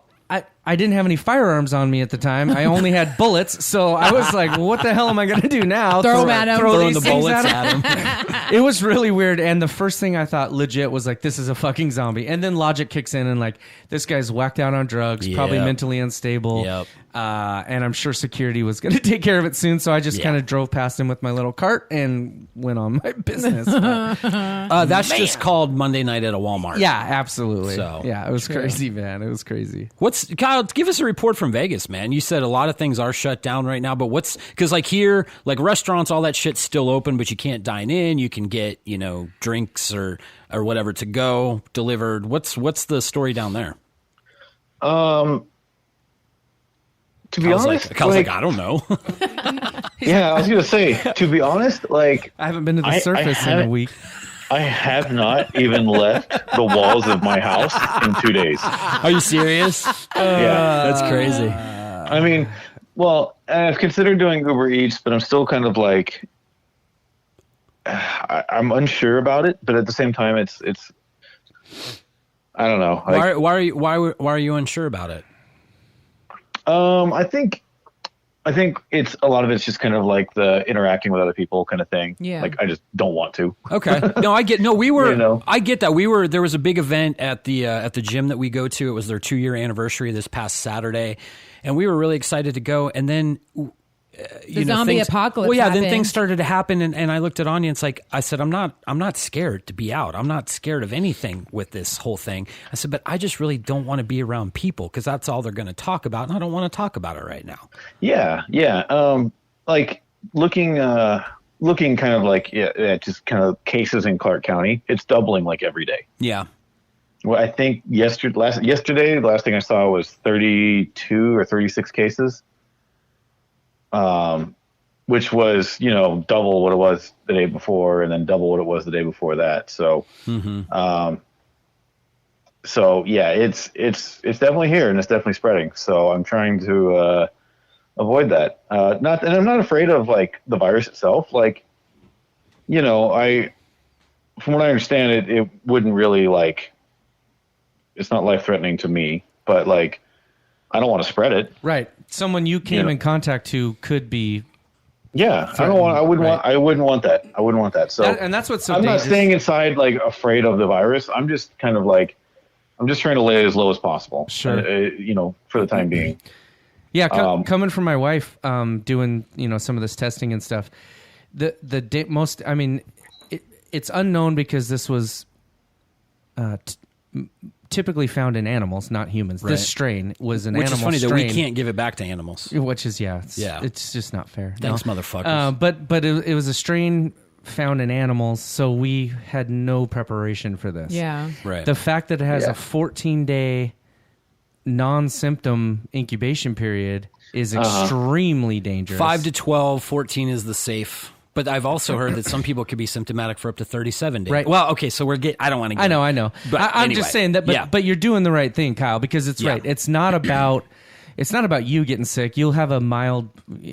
I didn't have any firearms on me at the time. I only had bullets, so I was like, well, what the hell am I going to do now?
Throw 'em at him.
Throwing
these
the
things
bullets
at him?
at him.
It was really weird, and the first thing I thought legit was like, this is a fucking zombie. And then logic kicks in and like, this guy's whacked out on drugs, probably
Yep.
mentally unstable.
Yep.
And I'm sure security was going to take care of it soon, so I just
Yeah.
kind of drove past him with my little cart and went on my business. But,
That's just called Monday night at a Walmart.
yeah, absolutely.
So,
yeah, it was crazy, man. It was crazy.
Kyle, give us a report from Vegas, man. You said a lot of things are shut down right now, but because like here, like restaurants, all that shit's still open, but you can't dine in. You can get, drinks or whatever to go delivered. What's the story down there?
To be honest,
Kyle's like, I don't know.
yeah, I was gonna say. To be honest, like
I haven't been to the
I
surface in a
haven't-
week.
I have not even left the walls of my house in 2 days.
Are you serious?
Yeah,
That's crazy.
I mean, well, I've considered doing Uber Eats, but I'm still kind of like, I'm unsure about it. But at the same time, it's I don't know. Like,
Why are you unsure about it?
I think it's a lot of it's just kind of like the interacting with other people kind of thing.
Yeah.
Like I just don't want to.
Okay. We were,
You know?
I get that. There was a big event at the gym that we go to. It was their 2-year anniversary this past Saturday. And we were really excited to go. And then,
The zombie apocalypse
Well, yeah, then
happened.
things started to happen. And I looked at Anya and it's like, I said, I'm not scared to be out. I'm not scared of anything with this whole thing. I said, but I just really don't want to be around people because that's all they're going to talk about. And I don't want to talk about it right now.
Yeah. Like looking kind of like just kind of cases in Clark County. It's doubling like every day.
Yeah.
Well, I think yesterday, the last thing I saw was 32 or 36 cases. Which was, double what it was the day before and then double what it was the day before that. So, so yeah, it's definitely here and it's definitely spreading. So I'm trying to, avoid that. And I'm not afraid of like the virus itself. Like, from what I understand, it wouldn't really it's not life threatening to me, but I don't want to spread it.
Right. Someone you came in contact to could be.
Yeah, I wouldn't want that. I wouldn't want that. So,
and that's what's so
I'm
dangerous.
not staying inside afraid of the virus. I'm just kind of I'm just trying to lay it as low as possible.
Sure.
For the time being.
Yeah, coming from my wife, doing some of this testing and stuff. It's unknown because this was typically found in animals, not humans. Right. This strain was an animal strain.
Which is funny that we can't give it back to animals.
Which is, it's just not fair.
Thanks, motherfuckers.
But it was a strain found in animals, so we had no preparation for this.
Yeah.
Right.
The fact that it has a 14-day non-symptom incubation period is extremely dangerous.
5 to 12, 14 is the safe. But I've also heard that some people could be symptomatic for up to 37 days.
Right.
Well, okay, so I don't want to get...
I know.
But
I'm
anyway.
just saying that, but you're doing the right thing, Kyle, because it's right. It's not about you getting sick. You'll have a mild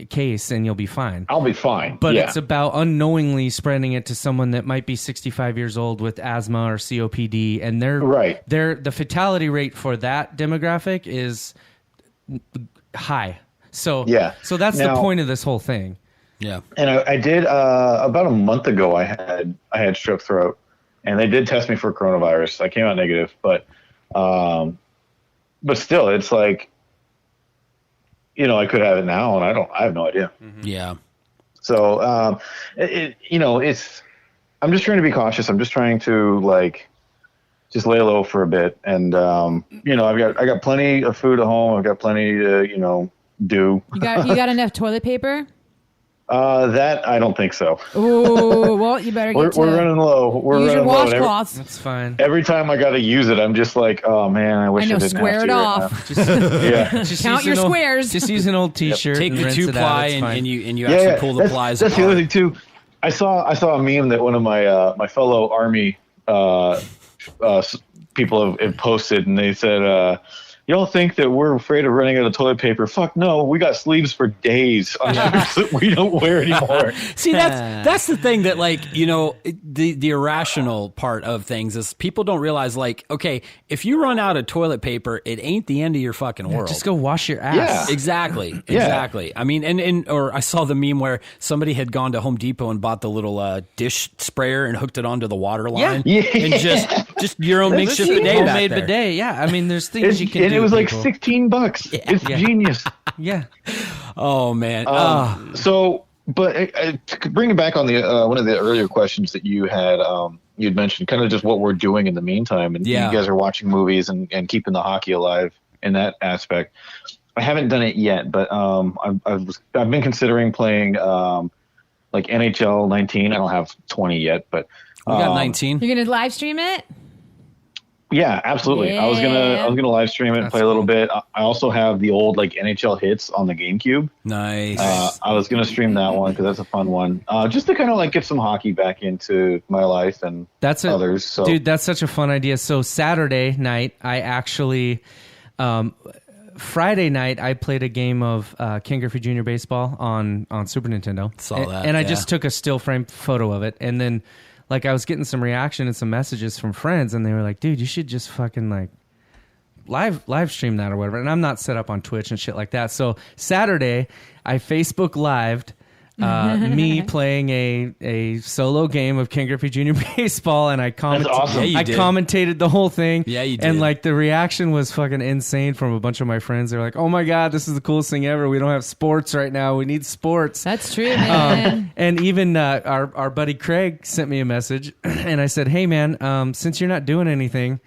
case and you'll be fine.
I'll be fine.
But it's about unknowingly spreading it to someone that might be 65 years old with asthma or COPD, and the fatality rate for that demographic is high. So that's the point of this whole thing.
Yeah.
And I did about a month ago. I had strep throat, and they did test me for coronavirus. I came out negative, but still, it's I could have it now, and I have no idea.
Mm-hmm. Yeah.
So it's. I'm just trying to be cautious. I'm just trying to just lay low for a bit, and I got plenty of food at home. I've got plenty to do.
You got enough toilet paper?
That I don't think so.
Ooh, well, you better get
we're running low.
Use your washcloths.
That's fine.
Every time I got to use it, I'm just oh man, I wish I didn't
square
have
it
to
off.
Just
Count your squares.
Just use an old T-shirt.
Take
and
the
rinse
2-ply
it out.
and you actually pull the plies apart.
That's the other thing too. I saw a meme that one of my my fellow Army people have posted, and they said, y'all think that we're afraid of running out of toilet paper? Fuck no, we got sleeves for days on shirts that we don't wear anymore.
See, that's the thing that the irrational part of things is people don't realize okay, if you run out of toilet paper, it ain't the end of your fucking world.
Just go wash your ass.
Yeah.
Exactly. I mean, or I saw the meme where somebody had gone to Home Depot and bought the little dish sprayer and hooked it onto the water line.
Yeah.
And just your own makeshift bidet
homemade
back there.
bidet. Yeah, I mean, there's things you can do.
It was
people.
$16. Yeah. It's genius.
Yeah.
Oh man.
So, but to bring it back on the one of the earlier questions that you had, you'd mentioned kind of just what we're doing in the meantime, and you guys are watching movies and keeping the hockey alive in that aspect. I haven't done it yet, but I've been considering playing NHL 19. I don't have 20 yet, but
we got 19.
You're gonna live stream it?
Yeah, absolutely.
Yeah.
I was gonna live stream it and play a little bit. I also have the old NHL hits on the GameCube.
Nice.
I was gonna stream that one because that's a fun one. Just to kind of get some hockey back into my life and others. So.
Dude, that's such a fun idea. So Saturday night, I actually, Friday night, I played a game of Ken Griffey Jr. Baseball on Super Nintendo.
Saw that.
And I just took a still frame photo of it, and then. I was getting some reaction and some messages from friends, and they were like, dude, you should just fucking live stream that or whatever. And I'm not set up on Twitch and shit like that. So Saturday, I Facebook lived me playing a solo game of Ken Griffey Jr. Baseball, and I commentated the whole thing.
Yeah, you did.
And the reaction was fucking insane from a bunch of my friends. They're like, oh my God, this is the coolest thing ever. We don't have sports right now. We need sports.
That's true, man.
And even our buddy Craig sent me a message, and I said, hey man, since you're not doing anything,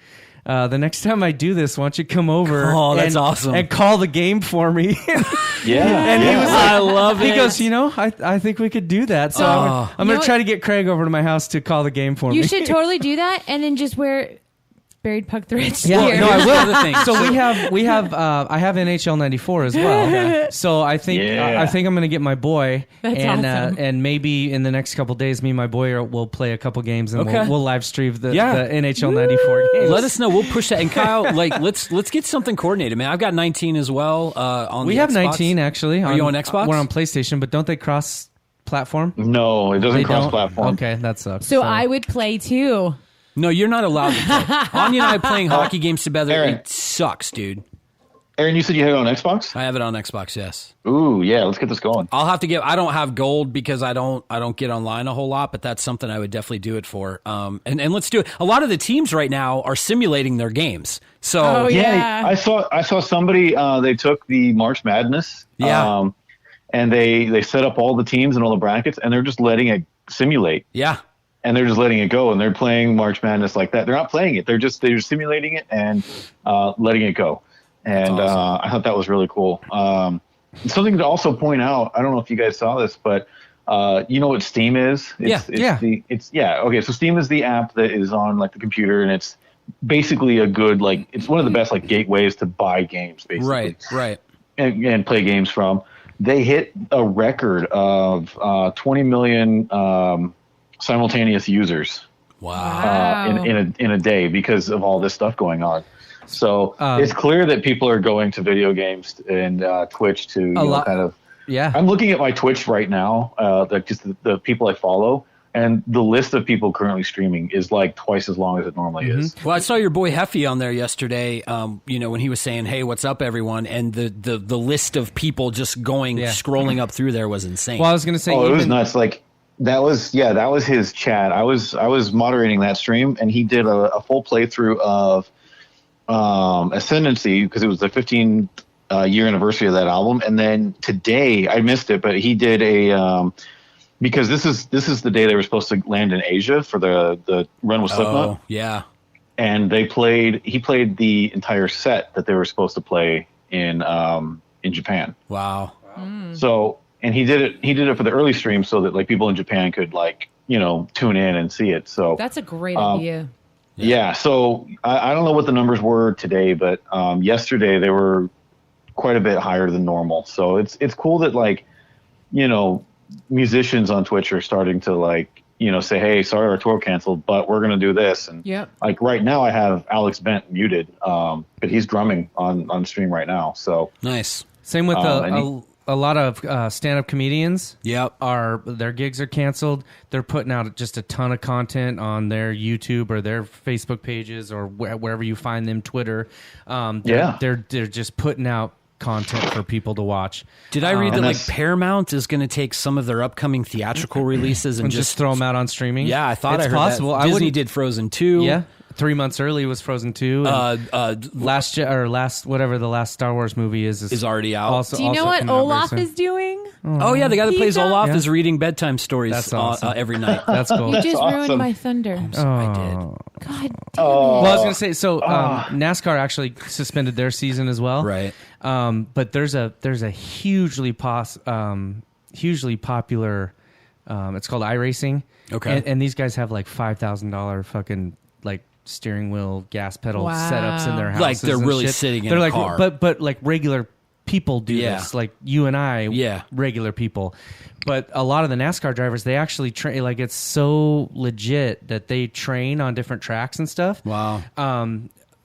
the next time I do this, why don't you come over?
Oh, that's awesome.
And call the game for me.
Yeah.
And he was like,
I love it.
He goes, I think we could do that. So I'm going to try to get Craig over to my house to call the game for me.
You should totally do that, and then just wear Buried Puck Threads.
Yeah,
here.
no, I will. So we have I have NHL 94 as well. Okay. So I think I'm going to get my boy,
That's awesome.
And maybe in the next couple days, me and my boy will play a couple games, and we'll live stream the NHL 94 games.
Let us know. We'll push that. And Kyle, let's get something coordinated, man. I've got 19 as well. On
we
the
have
Xbox.
19 actually.
Are you on Xbox?
We're on PlayStation, but don't they cross platform?
No, it doesn't
They
cross
don't?
platform.
Okay, that sucks.
So
Sorry.
I would play too.
No, you're not allowed to play. Anya and I playing hockey games together.
Aaron.
It sucks, dude.
Aaron, you said you had it on Xbox?
I have it on Xbox, yes.
Ooh, yeah, let's get this going.
I'll have to get. I don't have gold because I don't get online a whole lot, but that's something I would definitely do it for. And let's do it. A lot of the teams right now are simulating their games. So
Oh, yeah.
I saw somebody. They took the March Madness.
Yeah.
And they set up all the teams and all the brackets, and they're just letting it simulate.
yeah,
And they're just letting it go, and they're playing March Madness like that. They're not playing it. They're simulating it and letting it go. And
awesome.
I thought that was really cool. Something to also point out. I don't know if you guys saw this, but you know what Steam is? Okay, so Steam is the app that is on like the computer, and it's basically it's one of the best like gateways to buy games, basically.
right.
And play games from. They hit a record of 20 million simultaneous users
Wow.
in a day because of all this stuff going on. So it's clear that people are going to video games and Twitch to kind of.
Yeah.
I'm looking at my Twitch right now, just the people I follow, and the list of people currently streaming is like twice as long as it normally is.
Well, I saw your boy Heffy on there yesterday. When he was saying, "Hey, what's up, everyone?" and the list of people just scrolling up through there was insane.
Well, I was going to say,
It was nuts. Like that was his chat. I was moderating that stream, and he did a full playthrough of Ascendancy because it was the 15 year anniversary of that album. And then today, I missed it, but he did because this is the day they were supposed to land in Asia for the run with Slipknot.
Oh, yeah.
And he played the entire set that they were supposed to play in Japan.
Wow.
So, and he did it for the early stream so that like people in Japan could tune in and see it. So
That's a great idea.
yeah. So I don't know what the numbers were today, but yesterday they were quite a bit higher than normal. So it's cool that musicians on Twitch are starting to say, hey, sorry, our tour canceled, but we're going to do this. And
Yep.
like right now I have Alex Bent muted, but he's drumming on stream right now. So
Nice.
same with
and
a lot of stand-up comedians.
Yep.
Their gigs are canceled. They're putting out just a ton of content on their YouTube or their Facebook pages or wherever you find them, Twitter. They're just putting out content for people to watch.
Did I read that like
that's-
Paramount is going to take some of their upcoming theatrical releases and
And just throw them out on streaming?
Yeah, I thought
it's
I heard
possible.
that.
I
Disney
wouldn't-
did Frozen 2.
Yeah. 3 months early was Frozen 2. And last whatever the last Star Wars movie is
already out.
Also,
Do you know
also
what
coming out very
Olaf
soon.
is doing?
Oh yeah, the guy that
He
plays
does-
Olaf
Yeah.
is reading bedtime stories
That's awesome.
every night.
That's cool.
You just ruined
awesome.
my thunder.
I did.
God damn
Well, I was
it.
going to say, so NASCAR actually suspended their season as well,
Right.
But there's a hugely popular. It's called iRacing.
Okay.
and these guys have like $5,000 fucking like steering wheel, gas pedal
Wow.
setups in their houses.
Like they're
and
really
shit.
sitting in
They're
a
like,
car.
but like regular people do
Yeah.
this, like you and I,
Yeah.
regular people. But a lot of the NASCAR drivers, they actually train. Like it's so legit that they train on different tracks and stuff.
Wow.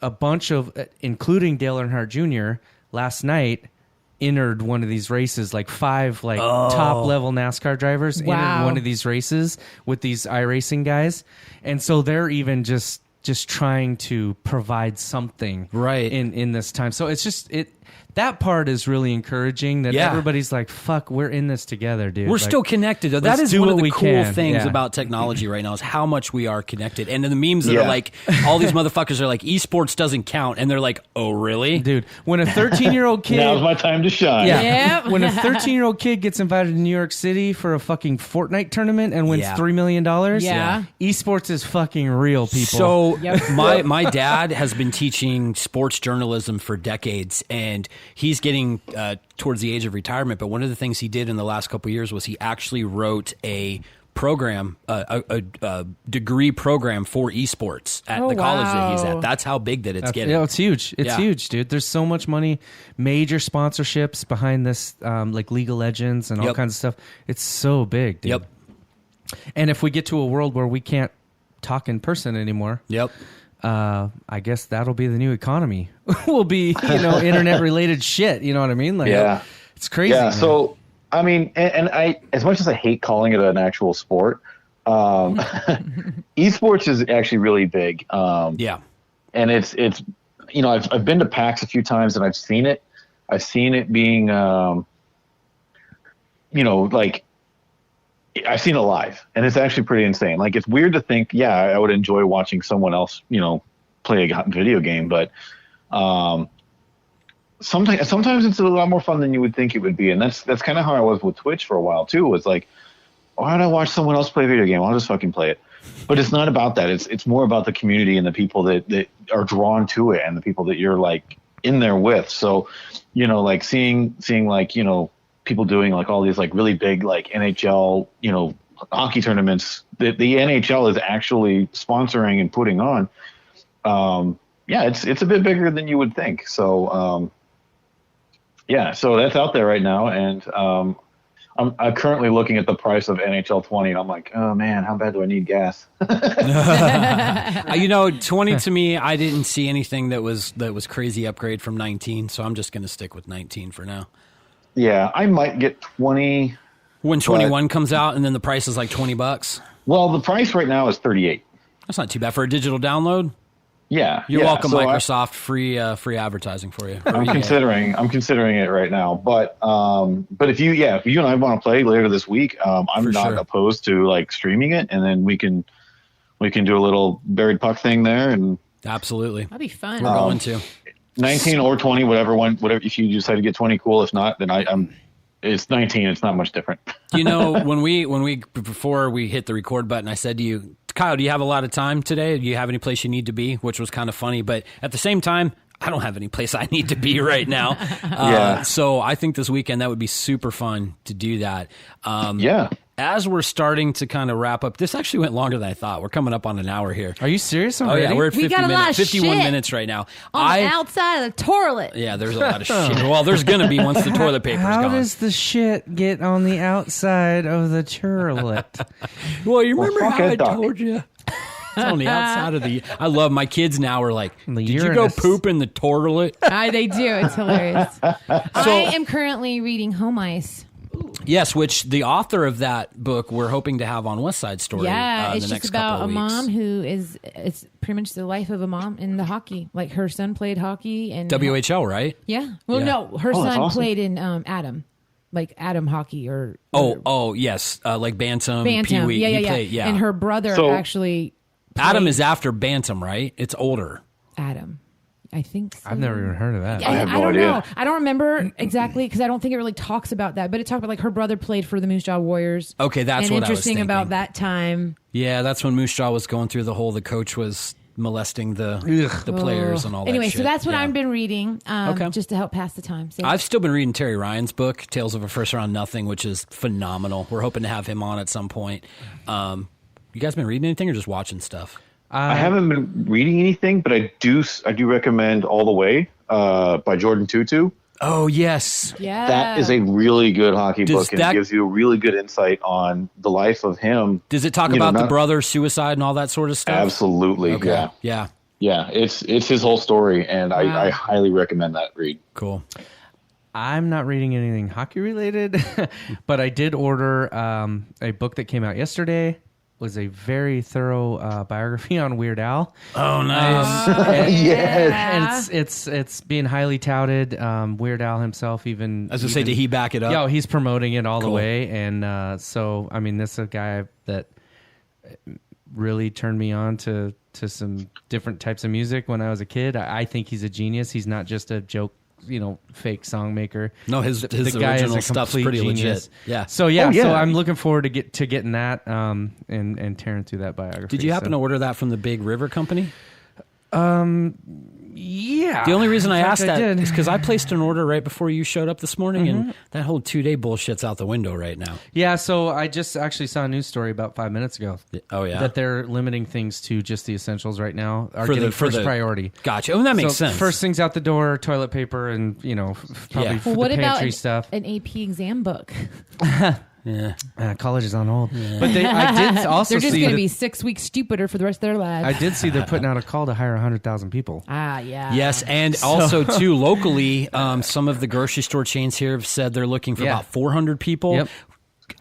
A bunch of, including Dale Earnhardt Jr. last night, entered one of these races. Like 5 top level NASCAR drivers entered
Wow.
one of these races with these iRacing guys, and so they're even just trying to provide something
Right.
in this time. So it's just that part is really encouraging that
Yeah.
everybody's like, fuck, we're in this together, dude.
We're
Like,
still connected. That
let's
is
do
one of
what
the
we
cool
can.
things
Yeah.
about technology right now is how much we are connected. And then the memes that
Yeah.
are like, all these motherfuckers are like, esports doesn't count. And they're like, oh, really?
dude, when a 13-year-old kid
Now's my time to shine.
Yeah.
Yep.
When a 13-year-old kid gets invited to New York City for a fucking Fortnite tournament and wins
Yeah.
$3 million,
Yeah.
esports is fucking real, people.
So
Yep.
my dad has been teaching sports journalism for decades, and he's getting towards the age of retirement. But one of the things he did in the last couple of years was he actually wrote a program, a degree program for esports at
Oh,
the college that he's
wow.
at. That's how big that it's getting.
Yeah, it's huge. It's
Yeah.
huge, dude. There's so much money, major sponsorships behind this, like League of Legends and all
Yep.
kinds of stuff. It's so big, dude.
Yep.
And if we get to a world where we can't talk in person anymore,
Yep.
I guess that'll be the new economy. Will be, internet related shit. You know what I mean? Like,
Yeah.
it's crazy.
Yeah.
man.
So I mean, and I, as much as I hate calling it an actual sport, esports is actually really big.
Yeah.
And it's, you know, I've been to PAX a few times and I've seen it. I've seen it being, you know, like, I've seen it live, and it's actually pretty insane. Like, it's weird to think, yeah, I would enjoy watching someone else, you know, play a video game, but sometimes it's a lot more fun than you would think it would be. And that's kind of how I was with Twitch for a while too. Was like, why would I watch someone else play a video game? I'll just fucking play it. But it's not about that. It's more about the community and the people that are drawn to it and the people that you're like in there with. So, you know, like seeing like, you know, people doing like all these like really big like NHL, you know, hockey tournaments that the NHL is actually sponsoring and putting on. Yeah, it's a bit bigger than you would think. So, yeah, so that's out there right now, and I'm currently looking at the price of NHL 20, and I'm like, oh man, how bad do I need gas?
You know, 20 to me, I didn't see anything that was crazy upgrade from 19, so I'm just going to stick with 19 for now.
Yeah, I might get 20
when 21 comes out, and then the price is like $20.
Well, the price right now is 38.
That's not too bad for a digital download.
Yeah,
you're welcome,
so
Microsoft. Free advertising for you.
I'm considering it right now, but if you and I want to play later this week, I'm not opposed to like streaming it, and then we can do a little buried puck thing there, and
absolutely,
that'd be fun.
We're going to
19 or 20, whatever. If you decide to get 20, cool. If not, then it's 19. It's not much different.
You know, when we before we hit the record button, I said to you, Kyle, do you have a lot of time today? Do you have any place you need to be? Which was kind of funny, but at the same time, I don't have any place I need to be right now.
Yeah.
So I think this weekend that would be super fun to do that.
Yeah.
As we're starting to kind of wrap up, this actually went longer than I thought. We're coming up on an hour here.
Are you serious
Oh
already?
yeah, we're at 50
got a lot
minutes,
of
51
shit
minutes right now.
On the outside of the toilet.
Yeah, there's a lot of shit. Well, there's going to be once the toilet paper's
How
gone.
does the shit get on the outside of the toilet?
Well, you remember how I
Doc.
told you? It's on the outside of the... I love my kids now are like,
The
did you go
Uranus.
poop in the toilet?
They do. It's hilarious. I am currently reading Home Ice.
Yes, which the author of that book we're hoping to have on West Side Story.
Yeah,
in
it's
the
just
next
about
couple
a
of weeks.
mom who it's pretty much the life of a mom in the hockey. Like her son played hockey and
WHL, right?
Yeah. Well,
Yeah.
no, her
Oh, that's
son
awesome.
played in Adam, like Adam hockey or
Oh, yes, like Bantam,
Bantam.
Pee-wee.
Yeah,
He
yeah.
played-
And her brother
So-
actually.
Adam
played
is after Bantam, right? It's older.
Adam. I think so.
I've never even heard of that.
I have no
don't
idea.
know. I don't remember exactly because I don't think it really talks about that. But it talked about like her brother played for the Moose Jaw Warriors.
Okay, that's
and
what I was
interesting
thinking.
about that time.
Yeah, that's when Moose Jaw was going through the coach was molesting the players and all that
Anyway,
shit.
so that's what
Yeah.
I've been reading
Okay.
just to help pass the time. So
I've still been reading Terry Ryan's book, Tales of a First Round Nothing, which is phenomenal. We're hoping to have him on at some point. You guys been reading anything or just watching stuff?
I haven't been reading anything, but I do recommend All the Way by Jordan Tutu.
Oh, yes.
yeah,
That is a really good hockey
Does
book, and
that-
it gives you a really good insight on the life of him.
Does it talk
You know,
about the
not-
brother suicide and all that sort of stuff?
Absolutely,
Okay. Yeah.
yeah. It's his whole story, and I highly recommend that read.
Cool.
I'm not reading anything hockey related, but I did order a book that came out yesterday. Was a very thorough biography on Weird Al.
Oh, nice.
Yes.
And it's being highly touted. Weird Al himself even.
As I say, did he back it up?
Yeah, he's promoting it all the
Cool.
way, and so I mean, this is a guy that really turned me on to some different types of music when I was a kid. I think he's a genius. He's not just a joke, fake song maker.
No, his
The guy is
original
a
stuff's
complete
pretty
genius.
legit. Yeah.
So yeah,
Oh, yeah.
so I'm looking forward to getting that and tearing through that biography.
Did you happen to order that from the Big River Company?
Yeah.
The only reason I
In fact,
asked that
did.
is because I placed an order right before you showed up this morning, and that whole 2-day bullshit's out the window right now.
Yeah, so I just actually saw a news story about 5 minutes ago.
Oh, yeah?
That they're limiting things to just the essentials right now. Are
For
getting
the- for
first
the-
priority.
Gotcha. Oh, that makes
So
sense.
First things out the door, toilet paper, and probably
Yeah.
for
Well, what
the
about
pantry stuff.
an AP exam book?
Yeah.
college is on hold. But I did also
They're just
see
going to be 6 weeks stupider for the rest of their lives.
I did see they're putting out a call to hire 100,000 people.
Yeah.
Yes, and also too locally, some of the grocery store chains here have said they're looking for about 400 people.
Yep.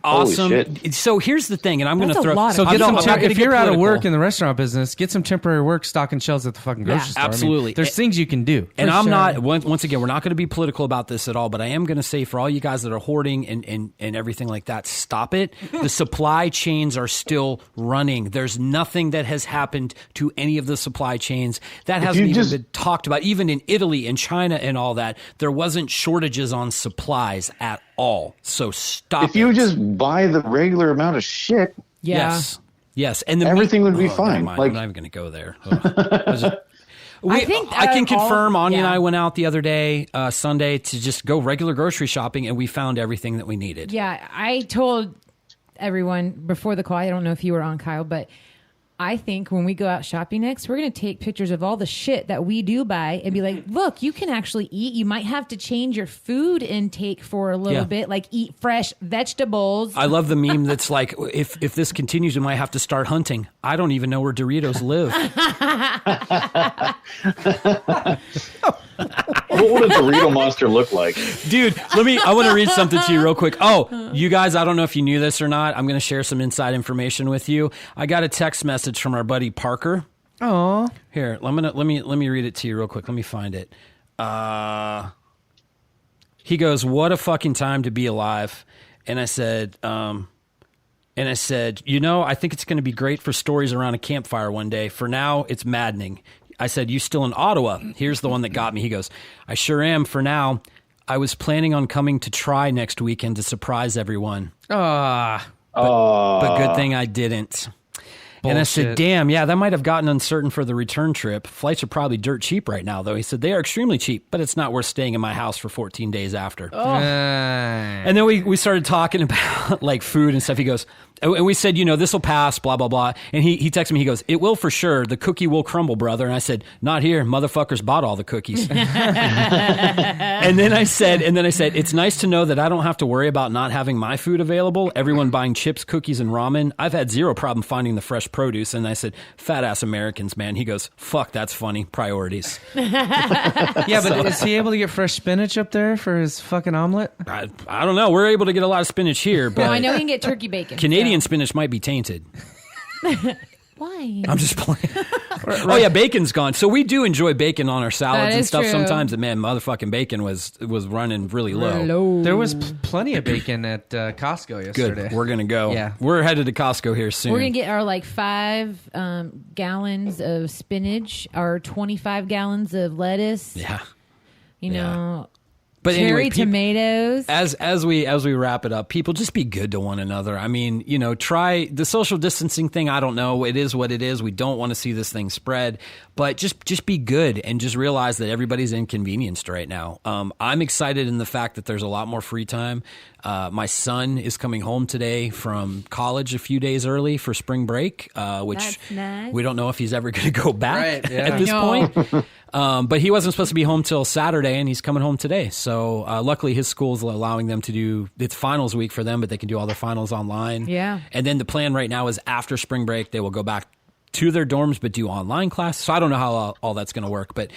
Awesome.
Holy shit.
So here's the thing, and I'm going to
That's a
throw.
lot of
So
I'm
get some
not
if you're out of work
political.
in the restaurant business, get some temporary work stocking shelves at the fucking grocery store.
absolutely.
I mean, there's things you can do.
And
For
I'm
sure.
not, once again, we're not going to be political about this at all, but I am going to say for all you guys that are hoarding and everything like that, stop it. The supply chains are still running. There's nothing that has happened to any of the supply chains. That hasn't even been talked about. Even in Italy and China and all that, there wasn't shortages on supplies at all. So stop
If you just buy the regular amount of shit,
Yeah.
Yes. And
everything would be
never
fine.
mind.
Like-
I'm not even going to go there. I
think
I can
out of all-
confirm. Anya and
yeah.
I went out the other day, Sunday, to just go regular grocery shopping, and we found everything that we needed.
Yeah, I told everyone before the call, I don't know if you were on, Kyle, but I think when we go out shopping next, we're going to take pictures of all the shit that we do buy and be like, look, you can actually eat. You might have to change your food intake for a little bit, like eat fresh vegetables.
I love the meme that's like, if this continues, we might have to start hunting. I don't even know where Doritos live.
what would a Dorito monster look like?
Dude, I want to read something to you real quick. Oh, you guys, I don't know if you knew this or not. I'm going to share some inside information with you. I got a text message from our buddy Parker.
Oh,
Here, let me read it to you real quick. Let me find it. He goes, "What a fucking time to be alive." And I said, I think it's going to be great for stories around a campfire one day. For now, it's maddening. I said, "You still in Ottawa?" Here's the one that got me. He goes, "I sure am for now. I was planning on coming to try next weekend to surprise everyone. But good thing I didn't." And I said,
Bullshit.
damn, yeah, that might have gotten uncertain for the return trip. Flights are probably dirt cheap right now, though. He said, they are extremely cheap, but it's not worth staying in my house for 14 days after. And then we started talking about like food and stuff. He goes, and we said, this will pass, blah, blah, blah. And he texted me, he goes, "It will for sure. The cookie will crumble, brother." And I said, "Not here. Motherfuckers bought all the cookies." And then I said, "It's nice to know that I don't have to worry about not having my food available. Everyone buying chips, cookies, and ramen. I've had zero problem finding the fresh produce." And I said, "Fat ass Americans, man." He goes, "Fuck, that's funny. Priorities."
yeah, but is he able to get fresh spinach up there for his fucking omelet?
I don't know. We're able to get a lot of spinach here, but
No, I know you can get turkey bacon.
Canadian spinach might be tainted.
Why?
I'm just playing. Oh yeah, bacon's gone. So we do enjoy bacon on our salads
That
and
is
stuff
true.
sometimes. And man, motherfucking bacon was running really low.
There was plenty of bacon at Costco yesterday.
Good. We're gonna go.
Yeah.
We're headed to Costco here soon.
We're going to get our 5 gallons of spinach, our 25 gallons of lettuce,
Yeah.
But
But
cherry
anyway,
tomatoes.
As we wrap it up, people, just be good to one another. I mean, try the social distancing thing. I don't know. It is what it is. We don't want to see this thing spread, but just be good and just realize that everybody's inconvenienced right now. I'm excited in the fact that there's a lot more free time. My son is coming home today from college a few days early for spring break, which
That's nice.
we don't know if he's ever going to go back
Right, yeah.
at this
I know.
point. But he wasn't supposed to be home till Saturday, and he's coming home today. So luckily, his school's allowing them to do, it's finals week for them, but they can do all their finals online.
Yeah.
And then the plan right now is after spring break, they will go back to their dorms, but do online classes. So I don't know how all that's going to work, but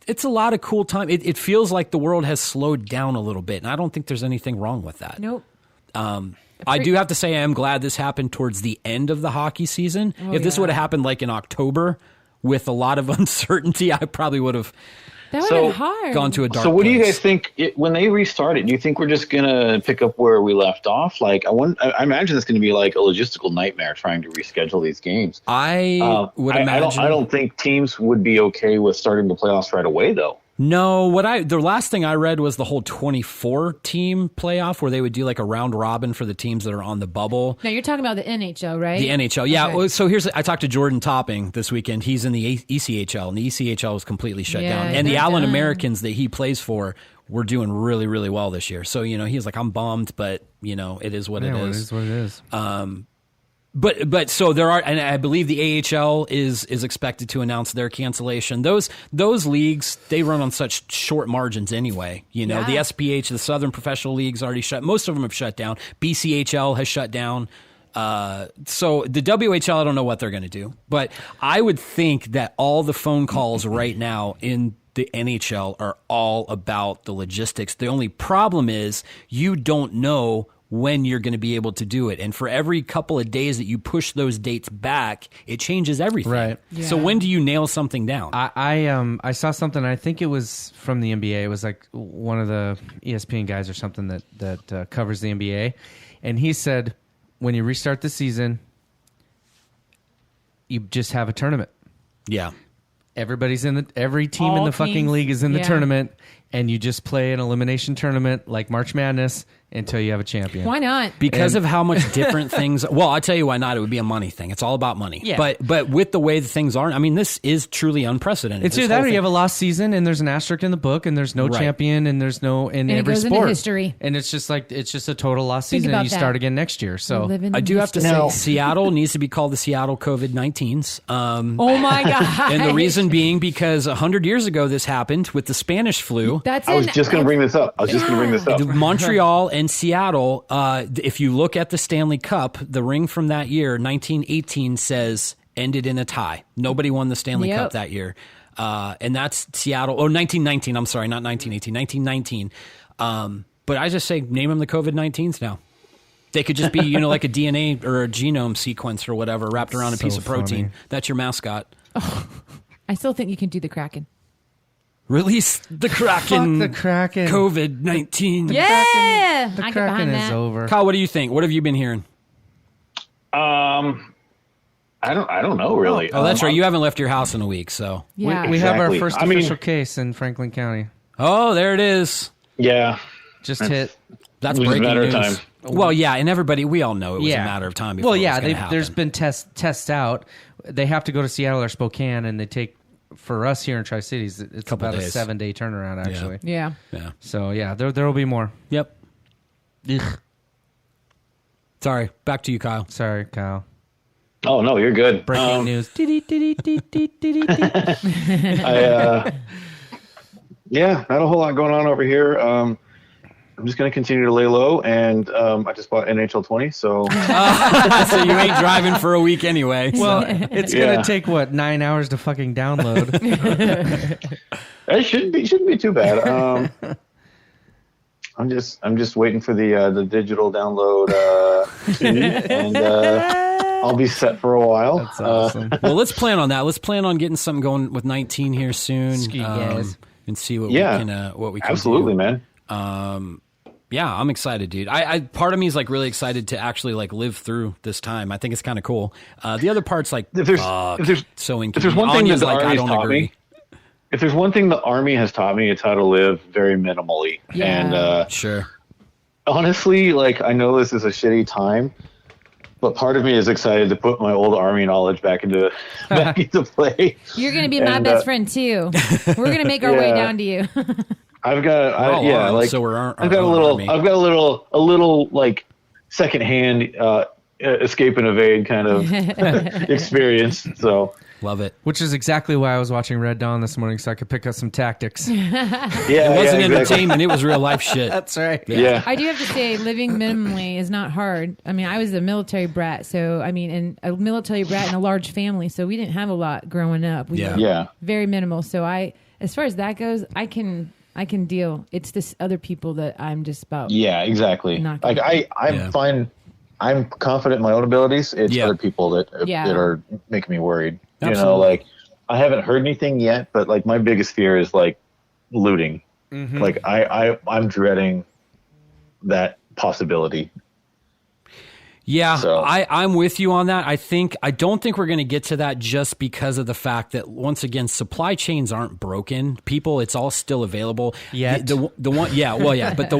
it's a lot of cool time. It feels like the world has slowed down a little bit, and I don't think there's anything wrong with that.
Nope.
I do have to say I am glad this happened towards the end of the hockey season. If this would have happened like in October with a lot of uncertainty, I probably would have
That would have been hard.
gone to a dark
So what do you
place.
guys think when they restart it? Do you think we're just going to pick up where we left off? Like, I imagine it's going to be like a logistical nightmare trying to reschedule these games.
I would imagine.
I don't think teams would be okay with starting the playoffs right away, though.
No, the last thing I read was the whole 24 team playoff where they would do like a round robin for the teams that are on the bubble.
Now, you're talking about the NHL, right?
The NHL, yeah.
Okay.
Well, so I talked to Jordan Topping this weekend. He's in the ECHL, and the ECHL was completely shut
Yeah,
down. And the
they're
Allen
done.
Americans that he plays for were doing really, really well this year. So, he's like, I'm bummed, but, it is what it is.
It is what it is.
But so there are, and I believe the AHL is expected to announce their cancellation. Those leagues, they run on such short margins anyway. You know, the SPH, the Southern Professional Leagues already shut. Most of them have shut down. BCHL has shut down. So the WHL, I don't know what they're going to do, but I would think that all the phone calls right now in the NHL are all about the logistics. The only problem is you don't know when you're going to be able to do it. And for every couple of days that you push those dates back, it changes everything.
Right.
Yeah.
So when do you nail something down?
I saw something, I think it was from the NBA. It was like one of the ESPN guys or something that covers the NBA. And he said, when you restart the season, you just have a tournament.
Yeah.
Everybody's every team
All
in the
teams.
fucking league is in the
Yeah.
tournament, and you just play an elimination tournament like March Madness until you have a champion.
Why not?
Because of how much different things. Well, I'll tell you why not. It would be a money thing. It's all about money.
Yeah.
But with the way the things are, I mean, this is truly unprecedented.
It's
This
either that
whole
or you
thing-
have a lost season and there's an asterisk in the book and there's no
Right.
champion and there's no in
it
every
goes into
sport.
history.
And it's just a total lost
Think
season
about
and you
that.
start again next year. So
Living
I
in
do have to
history.
say, Seattle needs to be called the Seattle COVID-19s.
Oh my god!
And the reason being because 100 years ago this happened with the Spanish flu.
that's
I was just going to bring this up.
Montreal and Seattle, if you look at the Stanley Cup, the ring from that year, 1918, says ended in a tie. Nobody won the Stanley
Yep.
Cup that year. And that's Seattle, or 1919, I'm sorry, not 1918, 1919. But I just say name them the COVID-19s now. They could just be, like a DNA or a genome sequence or whatever wrapped around a
So
piece of protein.
funny.
That's your mascot.
I still think you can do the Kraken.
Release the Kraken.
Fuck the Kraken.
COVID-19.
Yeah,
The
I get
Kraken
behind
is
that.
over.
Kyle, what do you think? What have you been hearing?
I don't know really.
Oh, that's right. You haven't left your house in a week, so.
Yeah,
We have our
Exactly.
first
I mean-
official case in Franklin County.
Oh, there it is.
Yeah.
Just hit.
That's
It was a
breaking
matter of
news.
time.
Well, yeah, and we all know it was a
Yeah.
matter of time before
Well, yeah,
it was gonna happen.
there's been tests out. They have to go to Seattle or Spokane, and they take, for us here in Tri-Cities, it's
Couple
about a
days.
7-day turnaround, actually.
yeah.
Yeah.
So, yeah, there will be more.
Yep.
Ugh.
Sorry. Back to you, Kyle.
Sorry, Kyle.
Oh no, you're good.
Breaking news.
Yeah, not a whole lot going on over here. I'm just going to continue to lay low, and I just bought NHL 20, so
So you ain't driving for a week anyway.
Well, it's
Yeah.
going to take, 9 hours to fucking download?
it shouldn't be too bad. I'm just waiting for the digital download, and I'll be set for a while.
That's awesome.
Well, let's plan on that. Let's plan on getting something going with 19 here soon,
Ski guys.
and see what
Yeah.
we can
Absolutely,
do.
man.
Yeah, I'm excited, dude. I part of me is like really excited to actually like live through this time. I think it's kind of cool. The other part's like,
If there's
fuck,
if there's
so
if there's one thing
Anya's
that the
like, I
Army's
don't
taught
agree.
me, if there's one thing the Army has taught me, it's how to live very minimally.
Yeah.
And
Sure.
honestly, like I know this is a shitty time, but part of me is excited to put my old Army knowledge back into play.
You're going to be my
And,
best friend too. We're going to make our way
Yeah.
down to you.
I've got,
We're all on,
like
so we're our
I've got a
own
little,
Army.
I've got a little like secondhand escape and evade kind of experience. So
Love it.
Which is exactly why I was watching Red Dawn this morning, so I could pick up some tactics.
yeah,
It wasn't
exactly.
entertainment. It was real life shit.
That's right.
Yeah.
I do have to say, living minimally is not hard. I mean, I was a military brat, so and a military brat in a large family, so we didn't have a lot growing up. We
Yeah.
were
Yeah.
very minimal. So as far as that goes, I can deal. It's this other people that I'm just about.
Yeah, exactly.
Not
Like
gonna-
I'm
Yeah.
fine. I'm confident in my own abilities. It's
Yeah.
other people that
Yeah.
that are making me worried. You know,
Absolutely.
like I haven't heard anything yet, but like my biggest fear is like looting.
Mm-hmm.
Like I'm dreading that possibility.
Yeah,
So-
I'm with you on that. I don't think we're going to get to that just because of the fact that once again, supply chains aren't broken. People, it's all still available.
Yet.
The one, yeah, well, yeah, but the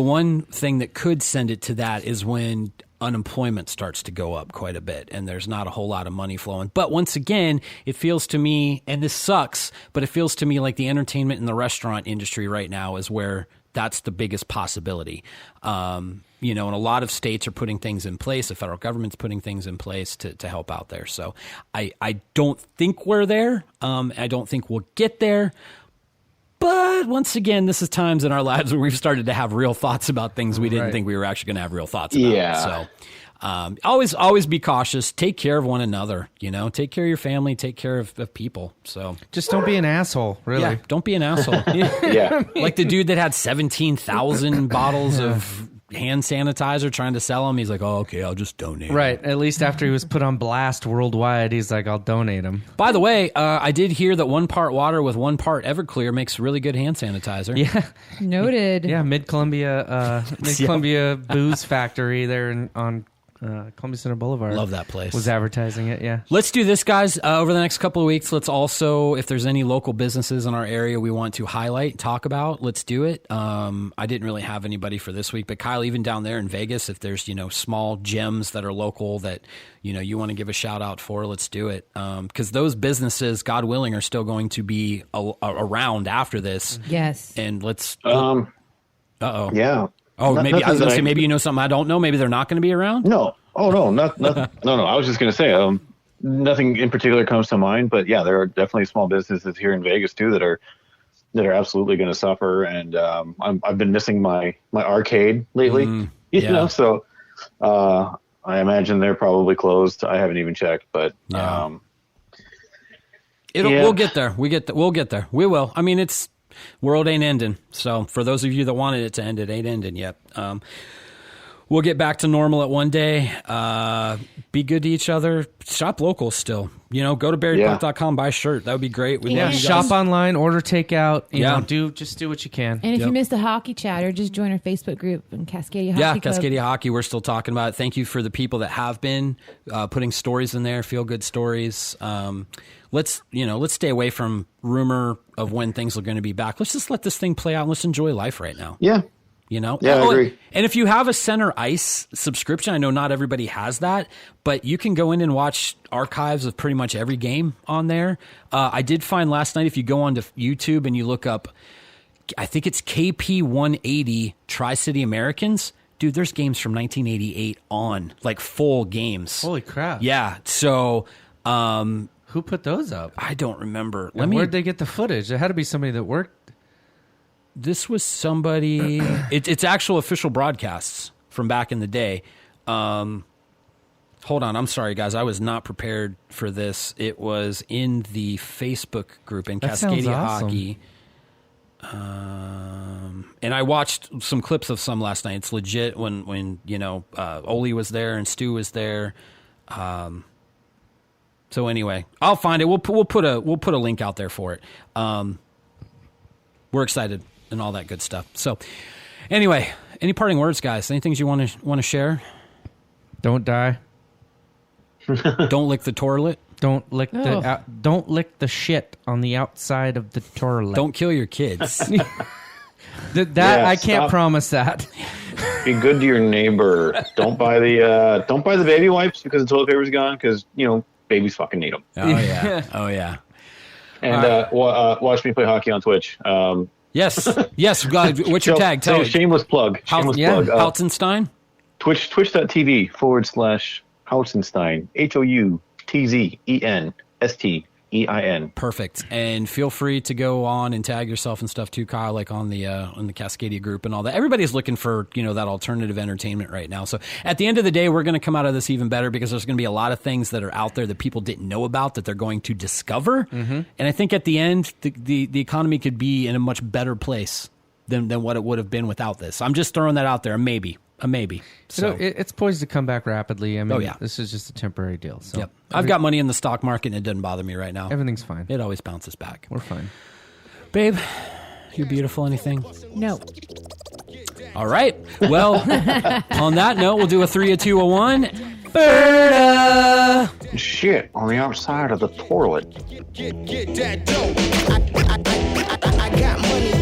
one thing that could send it to that is when unemployment starts to go up quite a bit and there's not a whole lot of money flowing. But once again, it feels to me, and this sucks, but it feels to me like the entertainment and the restaurant industry right now is where That's the biggest possibility. You know, and a lot of states are putting things in place. The federal government's putting things in place to help out there. So I don't think we're there. I don't think we'll get there. But once again, this is times in our lives where we've started to have real thoughts about things we didn't think we were actually going to have real thoughts about.
Yeah.
So always be cautious. Take care of one another. You know, take care of your family. Take care of people. So
just don't be an asshole. Really,
yeah, don't be an asshole.
Yeah.
Like the dude that had 17,000 bottles of hand sanitizer trying to sell them. He's like, oh, okay, I'll just donate.
Right. At least after he was put on blast worldwide, he's like, I'll donate them.
By the way, I did hear that 1 part water with 1 part Everclear makes really good hand sanitizer.
Yeah.
Noted.
Yeah. Mid Columbia Booze Factory there on Columbia Center Boulevard.
Love that place.
Was advertising it, yeah.
Let's do this, guys. Over the next couple of weeks, let's also, if there's any local businesses in our area we want to highlight, talk about, let's do it. I didn't really have anybody for this week, but Kyle, even down there in Vegas, if there's, you know, small gems that are local that, you know, you want to give a shout out for, let's do it. Because those businesses, God willing, are still going to be around after this.
Yes.
And let's...
Yeah.
Oh, maybe I was going to say, maybe you know something I don't know. Maybe they're not going to be around.
No. Oh, no, no. I was just going to say, nothing in particular comes to mind, but yeah, there are definitely small businesses here in Vegas too that are absolutely going to suffer. And I've been missing my arcade lately, you know, so I imagine they're probably closed. I haven't even checked, but
we'll get there. We'll get there. We will. I mean, world ain't ending. So for those of you that wanted it to end, it ain't ending yet. We'll get back to normal at one day. Be good to each other. Shop local still. You know, go to berrypuck.com, buy a shirt. That would be great.
Shop online, order takeout. You know, just do what you can.
And if you missed the hockey chatter, just join our Facebook group and Cascadia Hockey Club.
Cascadia Hockey. We're still talking about it. Thank you for the people that have been putting stories in there, feel good stories. Let's stay away from rumor of when things are going to be back. Let's just let this thing play out and let's enjoy life right now.
Yeah.
You know?
Yeah, I agree.
And if you have a Center Ice subscription, I know not everybody has that, but you can go in and watch archives of pretty much every game on there. I did find last night, if you go onto YouTube and you look up, I think it's KP 180 Tri-City Americans, dude, there's games from 1988 on, like full games.
Holy crap.
Yeah. So,
who put those up?
I don't remember.
Where'd they get the footage? It had to be somebody that worked.
This was somebody. It's actual official broadcasts from back in the day. Hold on. I'm sorry, guys. I was not prepared for this. It was in the Facebook group in Cascadia Hockey. And I watched some clips of some last night. It's legit when you know, Oli was there and Stu was there. So anyway, I'll find it. We'll put a link out there for it. We're excited and all that good stuff. So anyway, any parting words, guys? Any things you want to share?
Don't die.
Don't lick the toilet.
Don't lick the shit on the outside of the toilet.
Don't kill your kids.
I can't promise that.
Be good to your neighbor. Don't buy the baby wipes because the toilet paper's gone, because you know babies fucking need them.
Oh yeah. Oh yeah.
And watch me play hockey on Twitch.
Yes. God, what's your tag? Tell me.
Shameless plug. Plug.
Houtenstein?
Twitch.tv /Houtenstein. HOUTZENSTEIN.
Perfect. And feel free to go on and tag yourself and stuff too, Kyle, like on the Cascadia group and all that. Everybody's looking for, you know, that alternative entertainment right now. So at the end of the day, we're going to come out of this even better because there's going to be a lot of things that are out there that people didn't know about that they're going to discover. Mm-hmm. And I think at the end, the economy could be in a much better place than what it would have been without this. I'm just throwing that out there. A maybe. So
it's poised to come back rapidly. I mean,
yeah.
This is just a temporary deal. So
yep. I've got money in the stock market and it doesn't bother me right now.
Everything's fine.
It always bounces back.
We're fine.
Babe, you're beautiful. Anything?
No.
All right. Well, on that note, we'll do a 3, a 2, a 1. Ferda!
Shit on the outside of the toilet.
Get that dough. I got money.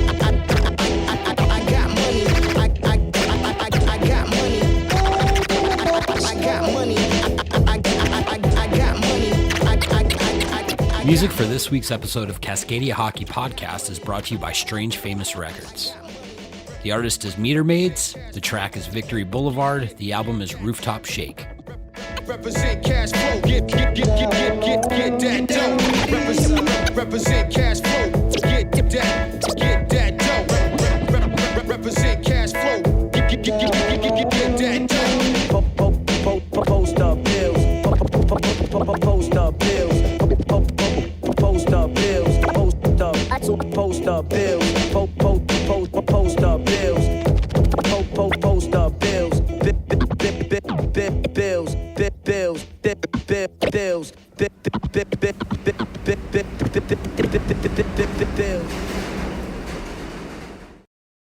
Music for this week's episode of Cascadia Hockey Podcast is brought to you by Strange Famous Records. The artist is Meter Maids. The track is Victory Boulevard. The album is Rooftop Shake.
Represent cash flow, get that dough. Represent cash flow, get that dough. Represent cash flow, get that dough. Post up bills, post up bills, post up bills, post up bills, post up bills, post up bills, bills.